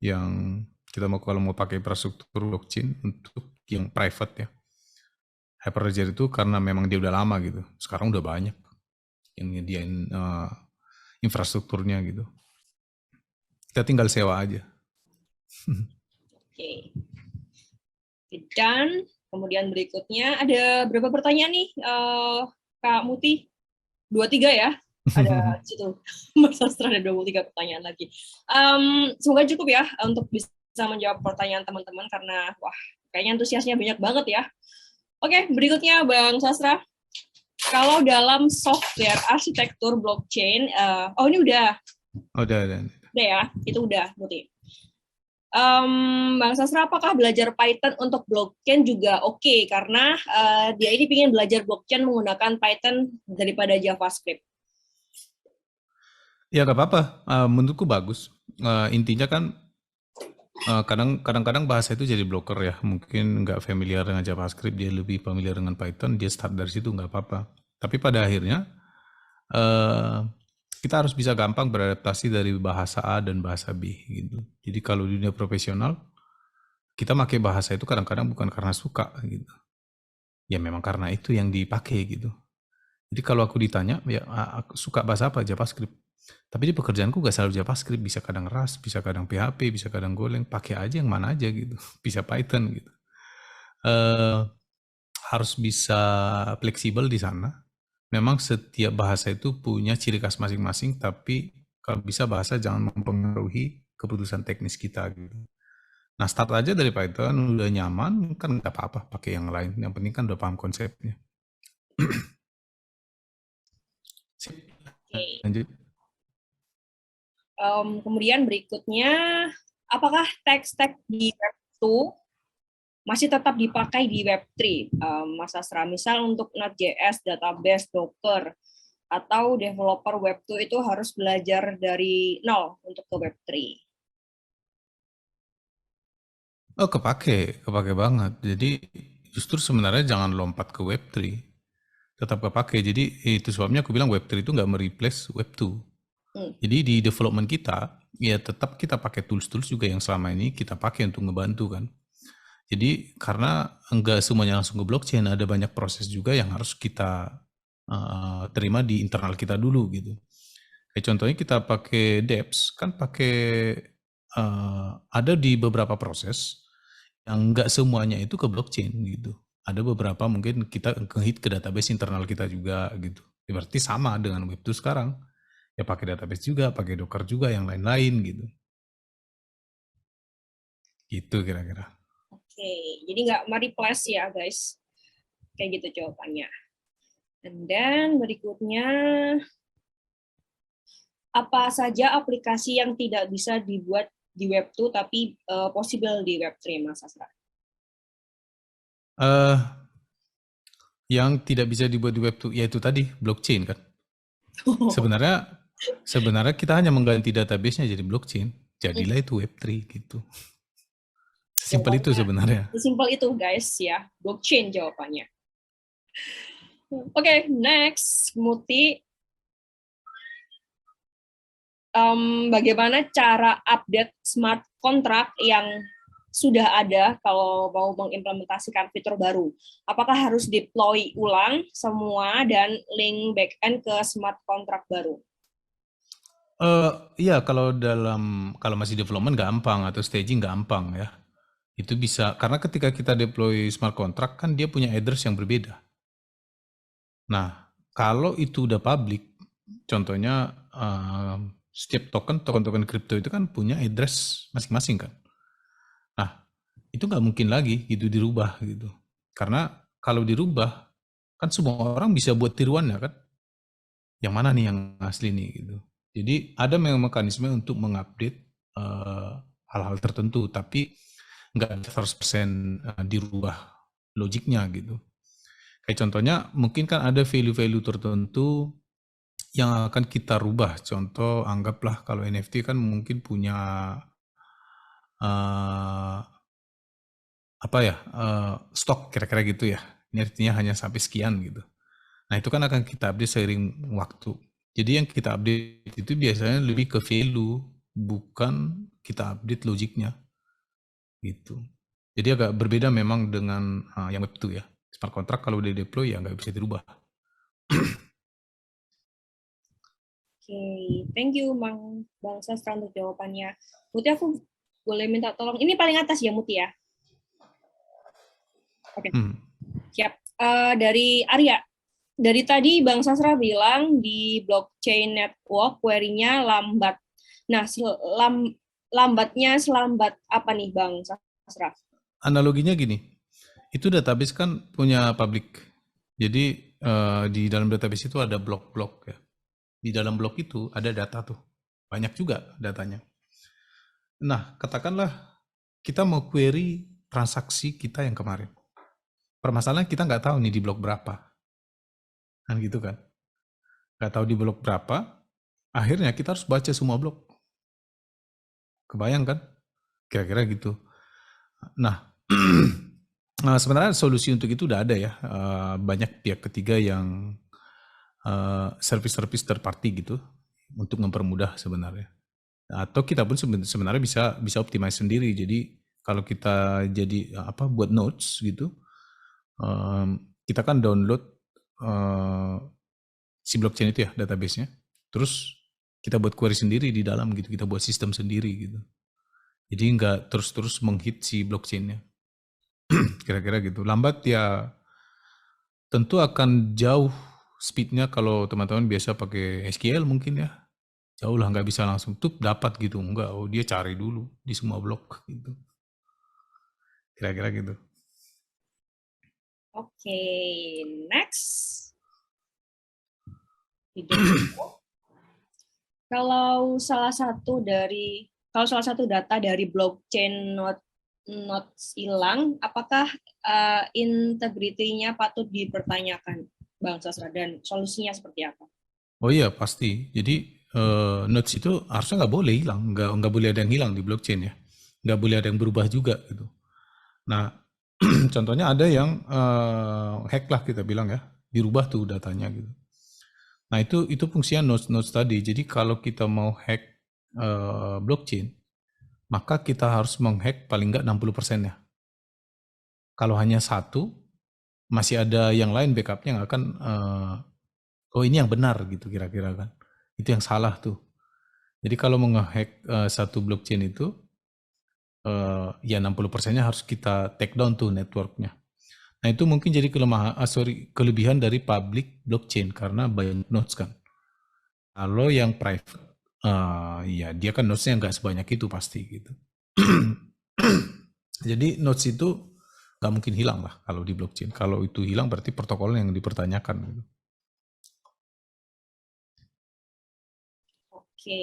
yang Kita kalau mau pakai infrastruktur blockchain untuk yang private ya. Hyperledger itu karena memang dia udah lama gitu. Sekarang udah banyak yang nyediain infrastrukturnya gitu. Kita tinggal sewa aja. Oke. Dan kemudian berikutnya ada berapa pertanyaan nih, Kak Muti? 23 ya? Ada di situ. Mas Sastra ada 23 pertanyaan lagi. Semoga cukup ya untuk bisa menjawab pertanyaan teman-teman karena wah kayaknya antusiasnya banyak banget ya. Oke, berikutnya Bang Sastra. Kalau dalam software arsitektur blockchain, oh ini udah. Udah. Udah ya, itu udah, Muti. Bang Sastra, apakah belajar Python untuk blockchain juga oke? Karena dia ini ingin belajar blockchain menggunakan Python daripada JavaScript. Ya nggak apa-apa, menurutku bagus. Intinya kan kadang-kadang bahasa itu jadi blocker ya. Mungkin nggak familiar dengan JavaScript, dia lebih familiar dengan Python, dia start dari situ nggak apa-apa. Tapi pada akhirnya kita harus bisa gampang beradaptasi dari bahasa A dan bahasa B gitu. Jadi kalau di dunia profesional kita pakai bahasa itu kadang-kadang bukan karena suka gitu. Ya memang karena itu yang dipakai gitu. Jadi kalau aku ditanya, ya aku suka bahasa apa? JavaScript. Tapi di pekerjaanku gak selalu JavaScript, bisa kadang Rust, bisa kadang PHP, bisa kadang Golang, pakai aja yang mana aja gitu. Bisa Python gitu. Harus bisa fleksibel di sana. Memang setiap bahasa itu punya ciri khas masing-masing, tapi kalau bisa bahasa jangan mempengaruhi keputusan teknis kita gitu. Nah start aja dari Python, udah nyaman, kan nggak apa-apa pakai yang lain. Yang penting kan udah paham konsepnya. Oke. Lanjut. Kemudian berikutnya, apakah tag di Web2 masih tetap dipakai di Web3, Mas Sastra? Misal untuk Node.js, database, Docker, atau developer Web2 itu harus belajar dari nol untuk ke Web3? Oh, kepake banget. Jadi justru sebenarnya jangan lompat ke Web3, tetap kepake. Jadi itu sebabnya aku bilang Web3 itu nggak mereplace Web2. Jadi di development kita, ya tetap kita pakai tools-tools juga yang selama ini kita pakai untuk ngebantu kan. Jadi karena enggak semuanya langsung ke blockchain, ada banyak proses juga yang harus kita terima di internal kita dulu gitu. Kayak contohnya kita pakai dApps, kan pakai ada di beberapa proses yang enggak semuanya itu ke blockchain gitu. Ada beberapa mungkin kita nge-hit ke database internal kita juga gitu. Ya, berarti sama dengan Web2 sekarang. Ya pakai database juga, pakai Docker juga, yang lain-lain gitu. Gitu kira-kira. Oke, jadi nggak mereplace ya guys. Kayak gitu jawabannya. And then berikutnya, apa saja aplikasi yang tidak bisa dibuat di Web2 tapi possible di Web3, Mas Sastra? Yang tidak bisa dibuat di Web2, yaitu tadi blockchain kan. Sebenarnya kita hanya mengganti database-nya jadi blockchain, jadilah itu Web3 gitu. Sesimpel itu sebenarnya. Sesimpel itu guys ya, blockchain jawabannya. Oke, next, Muti. Bagaimana cara update smart contract yang sudah ada kalau mau mengimplementasikan fitur baru? Apakah harus deploy ulang semua dan link backend ke smart contract baru? Iya, kalau masih development gampang atau staging gampang ya. Itu bisa, karena ketika kita deploy smart contract kan dia punya address yang berbeda. Nah, kalau itu udah public, contohnya setiap token kripto itu kan punya address masing-masing kan. Nah, itu nggak mungkin lagi gitu dirubah gitu. Karena kalau dirubah, kan semua orang bisa buat tiruannya kan. Yang mana nih yang asli nih gitu. Jadi ada memang mekanisme untuk mengupdate hal-hal tertentu, tapi nggak 100% dirubah logiknya gitu. Kayak contohnya mungkin kan ada value-value tertentu yang akan kita rubah. Contoh anggaplah kalau NFT kan mungkin punya stok kira-kira gitu ya. Ini artinya hanya sampai sekian gitu. Nah itu kan akan kita update seiring waktu. Jadi yang kita update itu biasanya lebih ke value, bukan kita update logiknya. gitu. Jadi agak berbeda memang dengan yang Web 2 ya. Smart contract kalau udah deploy ya nggak bisa dirubah. Oke, thank you Bang Sastra untuk jawabannya. Muti aku boleh minta tolong. Ini paling atas ya Muti ya? Oke, siap. Dari Arya. Dari tadi Bang Sastra bilang di blockchain network query-nya lambat. Nah, lambatnya selambat apa nih Bang Sastra? Analoginya gini, itu database kan punya public. Jadi di dalam database itu ada blok-blok ya. Di dalam blok itu ada data tuh. Banyak juga datanya. Nah, katakanlah kita mau query transaksi kita yang kemarin. Permasalahan kita nggak tahu nih di blok berapa. Kan gitu kan. Nggak tahu di blok berapa, akhirnya kita harus baca semua blok. Kebayang kan? Kira-kira gitu. Nah, sebenarnya solusi untuk itu udah ada ya. Banyak pihak ketiga yang service-service third party gitu untuk mempermudah sebenarnya. Atau kita pun sebenarnya bisa optimize sendiri. Jadi kalau kita jadi buat notes gitu, kita kan download si blockchain itu ya database-nya. Terus kita buat query sendiri di dalam gitu, kita buat sistem sendiri gitu. Jadi nggak terus-terus menghit si blockchain-nya. Kira-kira gitu. Lambat ya tentu akan jauh speed-nya kalau teman-teman biasa pakai SQL mungkin ya. Jauh lah, nggak bisa langsung tuh dapat gitu. Enggak, dia cari dulu di semua blok gitu. Kira-kira gitu. Oke, next. Kalau salah satu data dari blockchain nodes hilang, apakah integritinya patut dipertanyakan, Bang Sastra, dan solusinya seperti apa? Oh iya pasti. Jadi nodes itu harusnya nggak boleh hilang, nggak boleh ada yang hilang di blockchain ya, nggak boleh ada yang berubah juga gitu. Nah contohnya ada yang hack lah kita bilang ya, dirubah tuh datanya gitu. Nah itu fungsinya nodes tadi. Jadi kalau kita mau hack blockchain, maka kita harus menghack paling nggak 60% ya. Kalau hanya satu, masih ada yang lain backupnya nggak akan, oh ini yang benar gitu kira-kira kan. Itu yang salah tuh. Jadi kalau mau nge-hack satu blockchain itu, ya 60%-nya harus kita take down tuh networknya. Nah itu mungkin jadi kelebihan dari public blockchain karena banyak nodes kan. Kalau yang private, ya dia kan nodes-nya nggak sebanyak itu pasti gitu. Jadi nodes itu nggak mungkin hilang lah kalau di blockchain. Kalau itu hilang berarti protokolnya yang dipertanyakan. Gitu. Oke.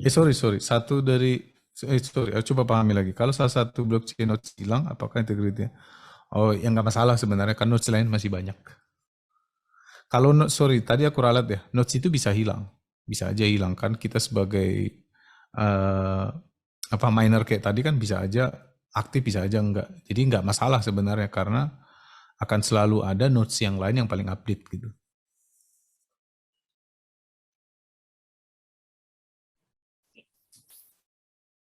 Sorry. Coba pahami lagi. Kalau salah satu blockchain nodes hilang, apakah integrity? Oh, yang nggak masalah sebenarnya kan nodes lain masih banyak. Kalau tadi aku ralat ya, nodes itu bisa hilang, bisa aja hilang kan. Kita sebagai miner kayak tadi kan bisa aja aktif, bisa aja enggak. Jadi nggak masalah sebenarnya karena akan selalu ada nodes yang lain yang paling update gitu.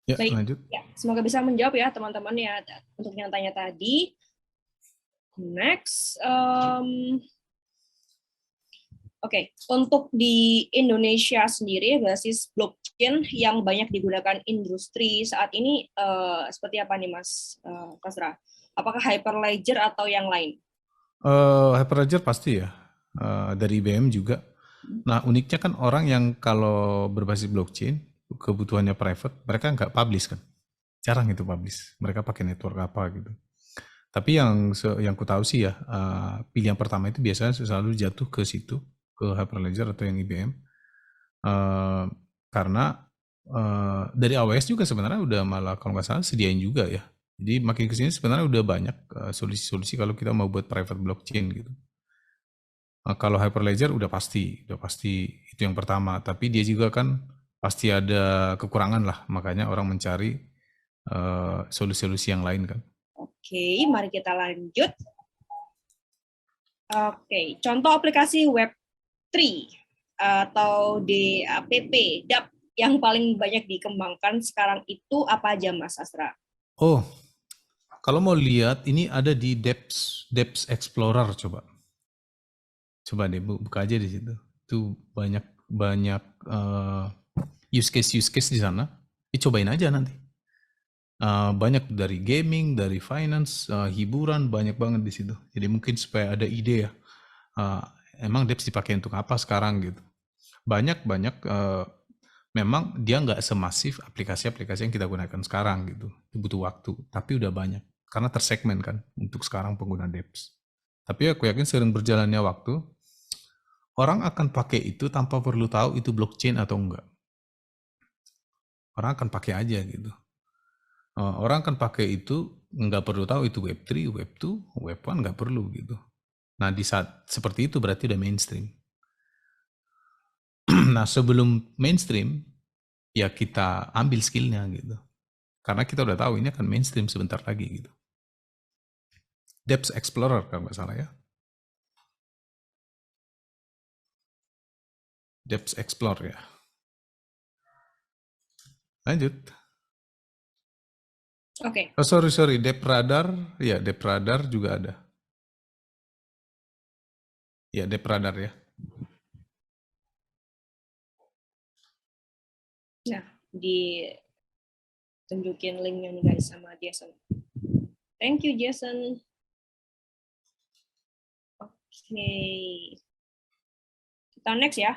Ya, baik. Lanjut. Ya, semoga bisa menjawab ya teman-teman ya untuk yang tanya tadi. Next, Oke, untuk di Indonesia sendiri basis blockchain yang banyak digunakan industri saat ini seperti apa nih Mas Kasra? Apakah Hyperledger atau yang lain? Hyperledger pasti ya, dari IBM juga. Nah uniknya kan orang yang kalau berbasis blockchain, kebutuhannya private, mereka nggak publish kan. Jarang itu publish, mereka pakai network apa gitu. Tapi yang ku tahu sih ya, pilihan pertama itu biasanya selalu jatuh ke situ, ke Hyperledger atau yang IBM. Karena dari AWS juga sebenarnya udah malah kalau nggak salah sediain juga ya. Jadi makin kesini sebenarnya udah banyak solusi-solusi kalau kita mau buat private blockchain gitu. Kalau Hyperledger udah pasti itu yang pertama. Tapi dia juga kan pasti ada kekurangan lah, makanya orang mencari solusi-solusi yang lain kan. Oke, mari kita lanjut. Oke, contoh aplikasi Web3 atau DApp yang paling banyak dikembangkan sekarang itu apa aja Mas Astra? Oh, Kalau mau lihat, ini ada di Depth Explorer, coba. Coba deh buka aja di situ. Itu banyak use case di sana. Cobain aja nanti. Banyak dari gaming, dari finance, hiburan, banyak banget di situ. Jadi mungkin supaya ada ide ya. Emang Depth dipakai untuk apa sekarang gitu. Banyak memang dia nggak semasif aplikasi-aplikasi yang kita gunakan sekarang gitu. Itu butuh waktu, tapi udah banyak. Karena tersegmen kan untuk sekarang pengguna Depth. Tapi aku yakin sering berjalannya waktu, orang akan pakai itu tanpa perlu tahu itu blockchain atau enggak. Orang akan pakai aja gitu. Orang akan pakai itu, nggak perlu tahu itu Web3, Web2, Web1, nggak perlu gitu. Nah, di saat seperti itu berarti udah mainstream. Nah, sebelum mainstream, ya kita ambil skillnya gitu. Karena kita udah tahu ini akan mainstream sebentar lagi gitu. Depth Explorer kalau nggak salah ya. Depth Explorer ya. Lanjut. Oke. Oh, sorry. Depth Radar. Ya, Depth Radar juga ada. Ya, Depth Radar ya. Nah, ditunjukin linknya nih guys sama Jason. Thank you, Jason. Oke. Kita next ya,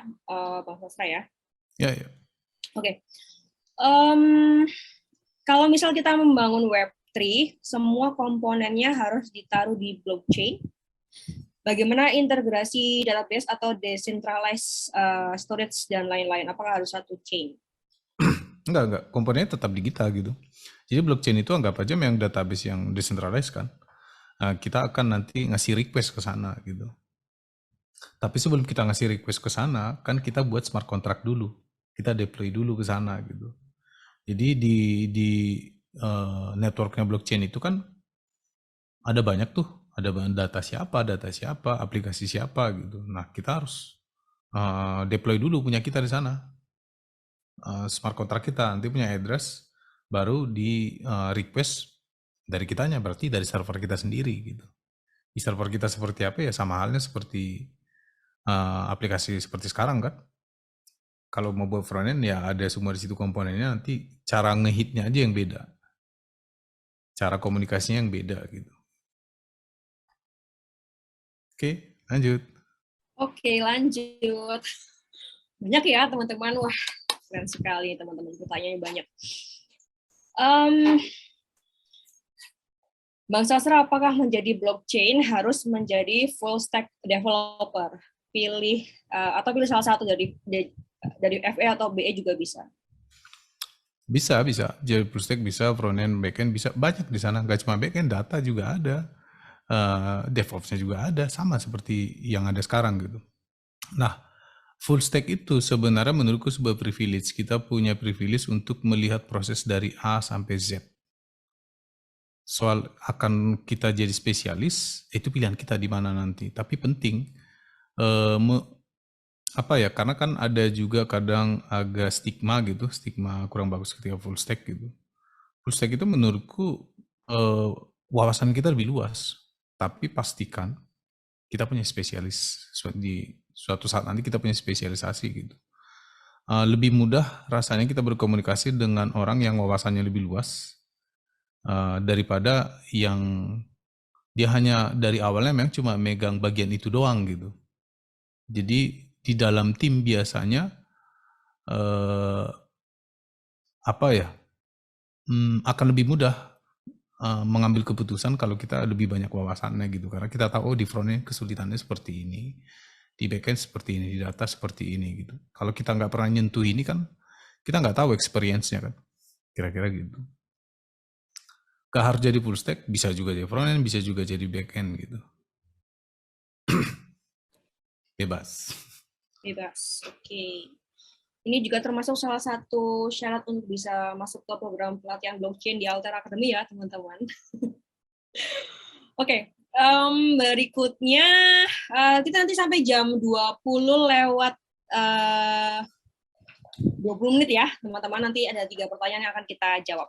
Bang Sastra ya. Ya. Oke. Kalau misal kita membangun Web3, semua komponennya harus ditaruh di blockchain. Bagaimana integrasi database atau decentralized storage dan lain-lain? Apakah harus satu chain? Enggak. Komponennya tetap digital gitu. Jadi blockchain itu anggap aja yang database yang decentralized kan. Nah, kita akan nanti ngasih request ke sana gitu. Tapi sebelum kita ngasih request ke sana, kan kita buat smart contract dulu. Kita deploy dulu ke sana gitu. Jadi di networknya blockchain itu kan ada banyak tuh. Ada data siapa, aplikasi siapa gitu. Nah, kita harus deploy dulu punya kita di sana. Smart contract kita nanti punya address, baru di request dari kitanya, berarti dari server kita sendiri gitu. Di server kita seperti apa ya, sama halnya seperti aplikasi seperti sekarang kan. Kalau mau buat frontend ya ada semua di situ komponennya, nanti cara ngehitnya aja yang beda. Cara komunikasinya yang beda gitu. Oke, lanjut. Oke, lanjut. Banyak ya teman-teman. Wah, keren sekali teman-teman. Pertanyaannya banyak. Bang Sastra, apakah menjadi blockchain harus menjadi full stack developer? Pilih salah satu dari FE atau BE juga bisa. Bisa. Jadi full stack bisa, front-end, back-end bisa. Banyak di sana. Gak cuma back-end, data juga ada. DevOps-nya juga ada. Sama seperti yang ada sekarang gitu. Nah, full stack itu sebenarnya menurutku sebuah privilege. Kita punya privilege untuk melihat proses dari A sampai Z. Soal akan kita jadi spesialis, itu pilihan kita di mana nanti. Tapi penting, karena kan ada juga kadang agak stigma kurang bagus ketika full stack gitu. Full stack itu menurutku wawasan kita lebih luas, tapi pastikan kita punya spesialis di suatu saat nanti kita punya spesialisasi gitu. Lebih mudah rasanya kita berkomunikasi dengan orang yang wawasannya lebih luas daripada yang dia hanya dari awalnya memang cuma megang bagian itu doang gitu. Jadi di dalam tim biasanya akan lebih mudah mengambil keputusan kalau kita lebih banyak wawasannya gitu, karena kita tahu di frontend kesulitannya seperti ini, di backend seperti ini, di data seperti ini gitu. Kalau kita nggak pernah nyentuh ini kan kita nggak tahu experience-nya kan, kira-kira gitu. Gak harus jadi full stack, bisa juga jadi frontend, bisa juga jadi backend gitu. Bebas. Oke. Ini juga termasuk salah satu syarat untuk bisa masuk ke program pelatihan blockchain di Alter Academy ya, teman-teman. Oke, berikutnya kita nanti sampai jam 20 lewat 20 menit ya, teman-teman. Nanti ada 3 pertanyaan yang akan kita jawab.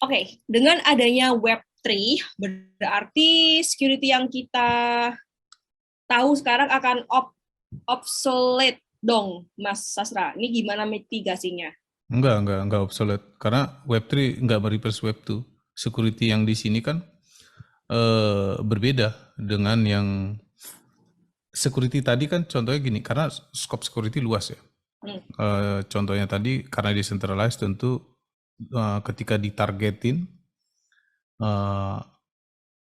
Oke, dengan adanya Web3, berarti security yang kita tahu sekarang akan obsolete dong, Mas Sastra. Ini gimana mitigasinya? Enggak obsolete. Karena Web3 enggak mereplace Web2. Security yang di sini kan berbeda dengan yang security tadi kan contohnya gini, karena scope security luas ya. Contohnya tadi karena decentralized tentu ketika ditargetin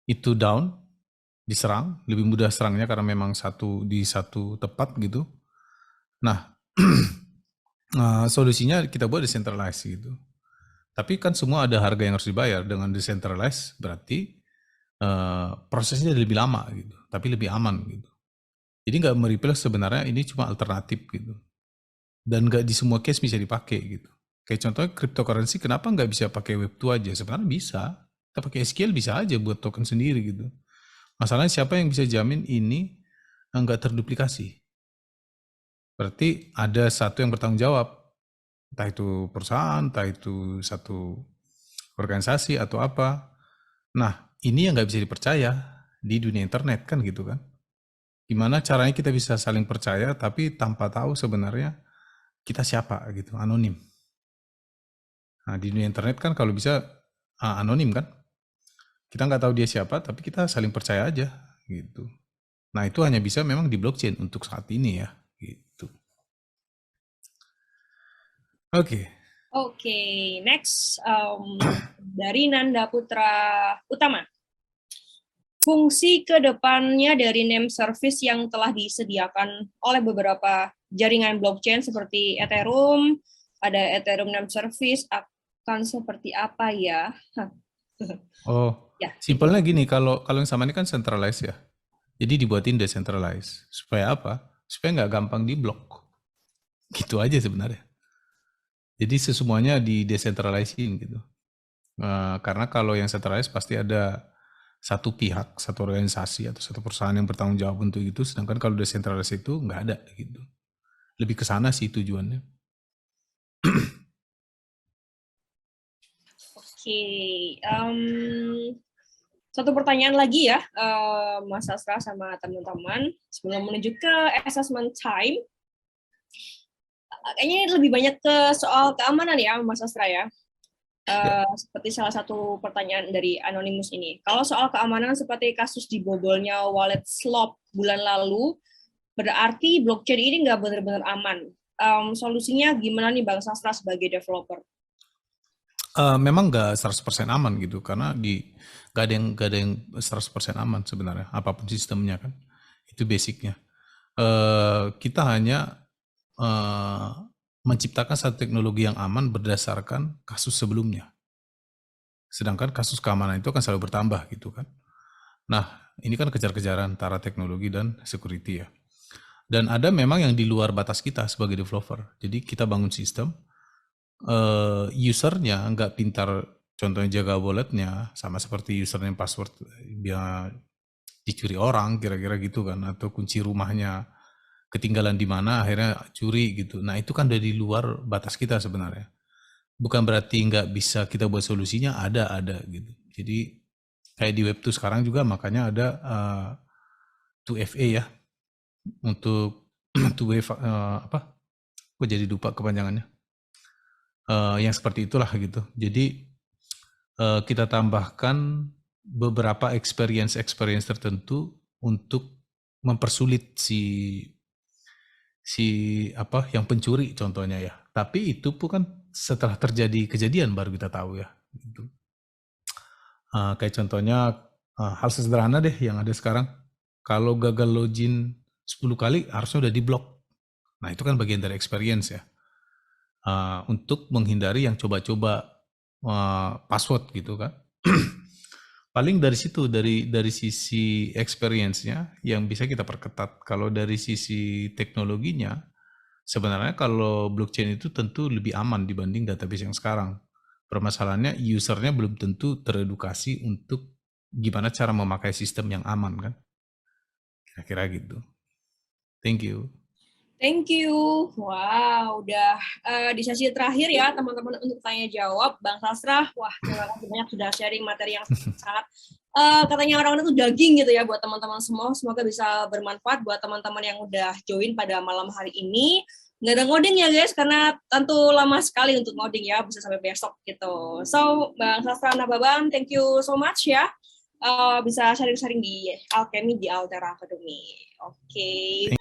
itu down, diserang, lebih mudah serangnya karena memang di satu tempat gitu. Nah, solusinya kita buat decentralized gitu. Tapi kan semua ada harga yang harus dibayar. Dengan decentralized berarti prosesnya lebih lama gitu, tapi lebih aman gitu. Jadi nggak mereplace sebenarnya, ini cuma alternatif gitu. Dan nggak di semua case bisa dipakai gitu. Kayak contohnya cryptocurrency, kenapa nggak bisa pakai Web2 aja? Sebenarnya bisa. Kita pakai SQL bisa aja buat token sendiri gitu. Masalahnya siapa yang bisa jamin ini nggak terduplikasi? Berarti ada satu yang bertanggung jawab. Entah itu perusahaan, entah itu satu organisasi atau apa. Nah, ini yang nggak bisa dipercaya di dunia internet kan gitu kan. Gimana caranya kita bisa saling percaya tapi tanpa tahu sebenarnya kita siapa gitu, anonim. Nah, di dunia internet kan kalau bisa anonim kan. Kita nggak tahu dia siapa tapi kita saling percaya aja gitu. Nah, itu hanya bisa memang di blockchain untuk saat ini ya gitu. Oke. Oke, next dari Nanda Putra Utama. Fungsi ke depannya dari name service yang telah disediakan oleh beberapa jaringan blockchain seperti Ethereum, ada Ethereum name service, akan seperti apa ya? Oh, Ya. simpelnya gini, kalau yang sama ini kan centralized ya. Jadi dibuatin decentralized. Supaya apa? Supaya nggak gampang diblok. Gitu aja sebenarnya. Jadi semuanya di decentralizing gitu. Karena kalau yang centralized pasti ada satu pihak, satu organisasi atau satu perusahaan yang bertanggung jawab untuk itu. Sedangkan kalau decentralized itu nggak ada gitu. Lebih ke sana sih tujuannya. Oke, satu pertanyaan lagi ya, Mas Sastra sama teman-teman. Sebelum menuju ke assessment time, kayaknya ini lebih banyak ke soal keamanan ya, Mas Sastra ya. Seperti salah satu pertanyaan dari Anonymous ini. Kalau soal keamanan seperti kasus dibobolnya wallet Slop bulan lalu, berarti blockchain ini nggak benar-benar aman. Solusinya gimana nih Bang Sastra sebagai developer? Memang nggak 100% aman gitu, karena nggak ada yang 100% aman sebenarnya, apapun sistemnya kan. Itu basicnya. Kita hanya menciptakan satu teknologi yang aman berdasarkan kasus sebelumnya. Sedangkan kasus keamanan itu akan selalu bertambah gitu kan. Nah, ini kan kejar-kejaran antara teknologi dan security ya. Dan ada memang yang di luar batas kita sebagai developer. Jadi kita bangun sistem, usernya nggak pintar, contohnya jaga walletnya, sama seperti username password dia dicuri orang, kira-kira gitu kan, atau kunci rumahnya ketinggalan di mana akhirnya curi gitu. Nah, itu kan dari luar batas kita sebenarnya. Bukan berarti nggak bisa kita buat solusinya, ada gitu. Jadi kayak di Web2 sekarang juga makanya ada 2FA ya, untuk two-way apa? Kok jadi lupa kepanjangannya. Yang seperti itulah gitu. Jadi kita tambahkan beberapa experience tertentu untuk mempersulit si yang pencuri contohnya ya. Tapi itu pun kan setelah terjadi kejadian baru kita tahu ya. Gitu. Kayak contohnya hal sederhana deh yang ada sekarang. Kalau gagal login 10 kali harusnya udah diblok. Nah itu kan bagian dari experience ya. Untuk menghindari yang coba-coba password gitu kan. Paling dari situ, dari sisi experience-nya yang bisa kita perketat. Kalau dari sisi teknologinya, sebenarnya kalau blockchain itu tentu lebih aman dibanding database yang sekarang. Permasalahannya usernya belum tentu teredukasi untuk gimana cara memakai sistem yang aman kan. Kira-kira gitu. Thank you. Thank you. Wow, udah di sesi terakhir ya teman-teman untuk tanya jawab. Bang Sastra, wah terima kasih banyak sudah sharing materi yang sangat katanya orang-orang itu daging gitu ya buat teman-teman semua. Semoga bisa bermanfaat buat teman-teman yang udah join pada malam hari ini. Nggak ada ngoding ya guys, karena tentu lama sekali untuk ngoding ya, bisa sampai besok gitu. So, Bang Sastra Nababam, thank you so much ya. Bisa sharing-sharing di Alchemy di Altera Academy. Oke.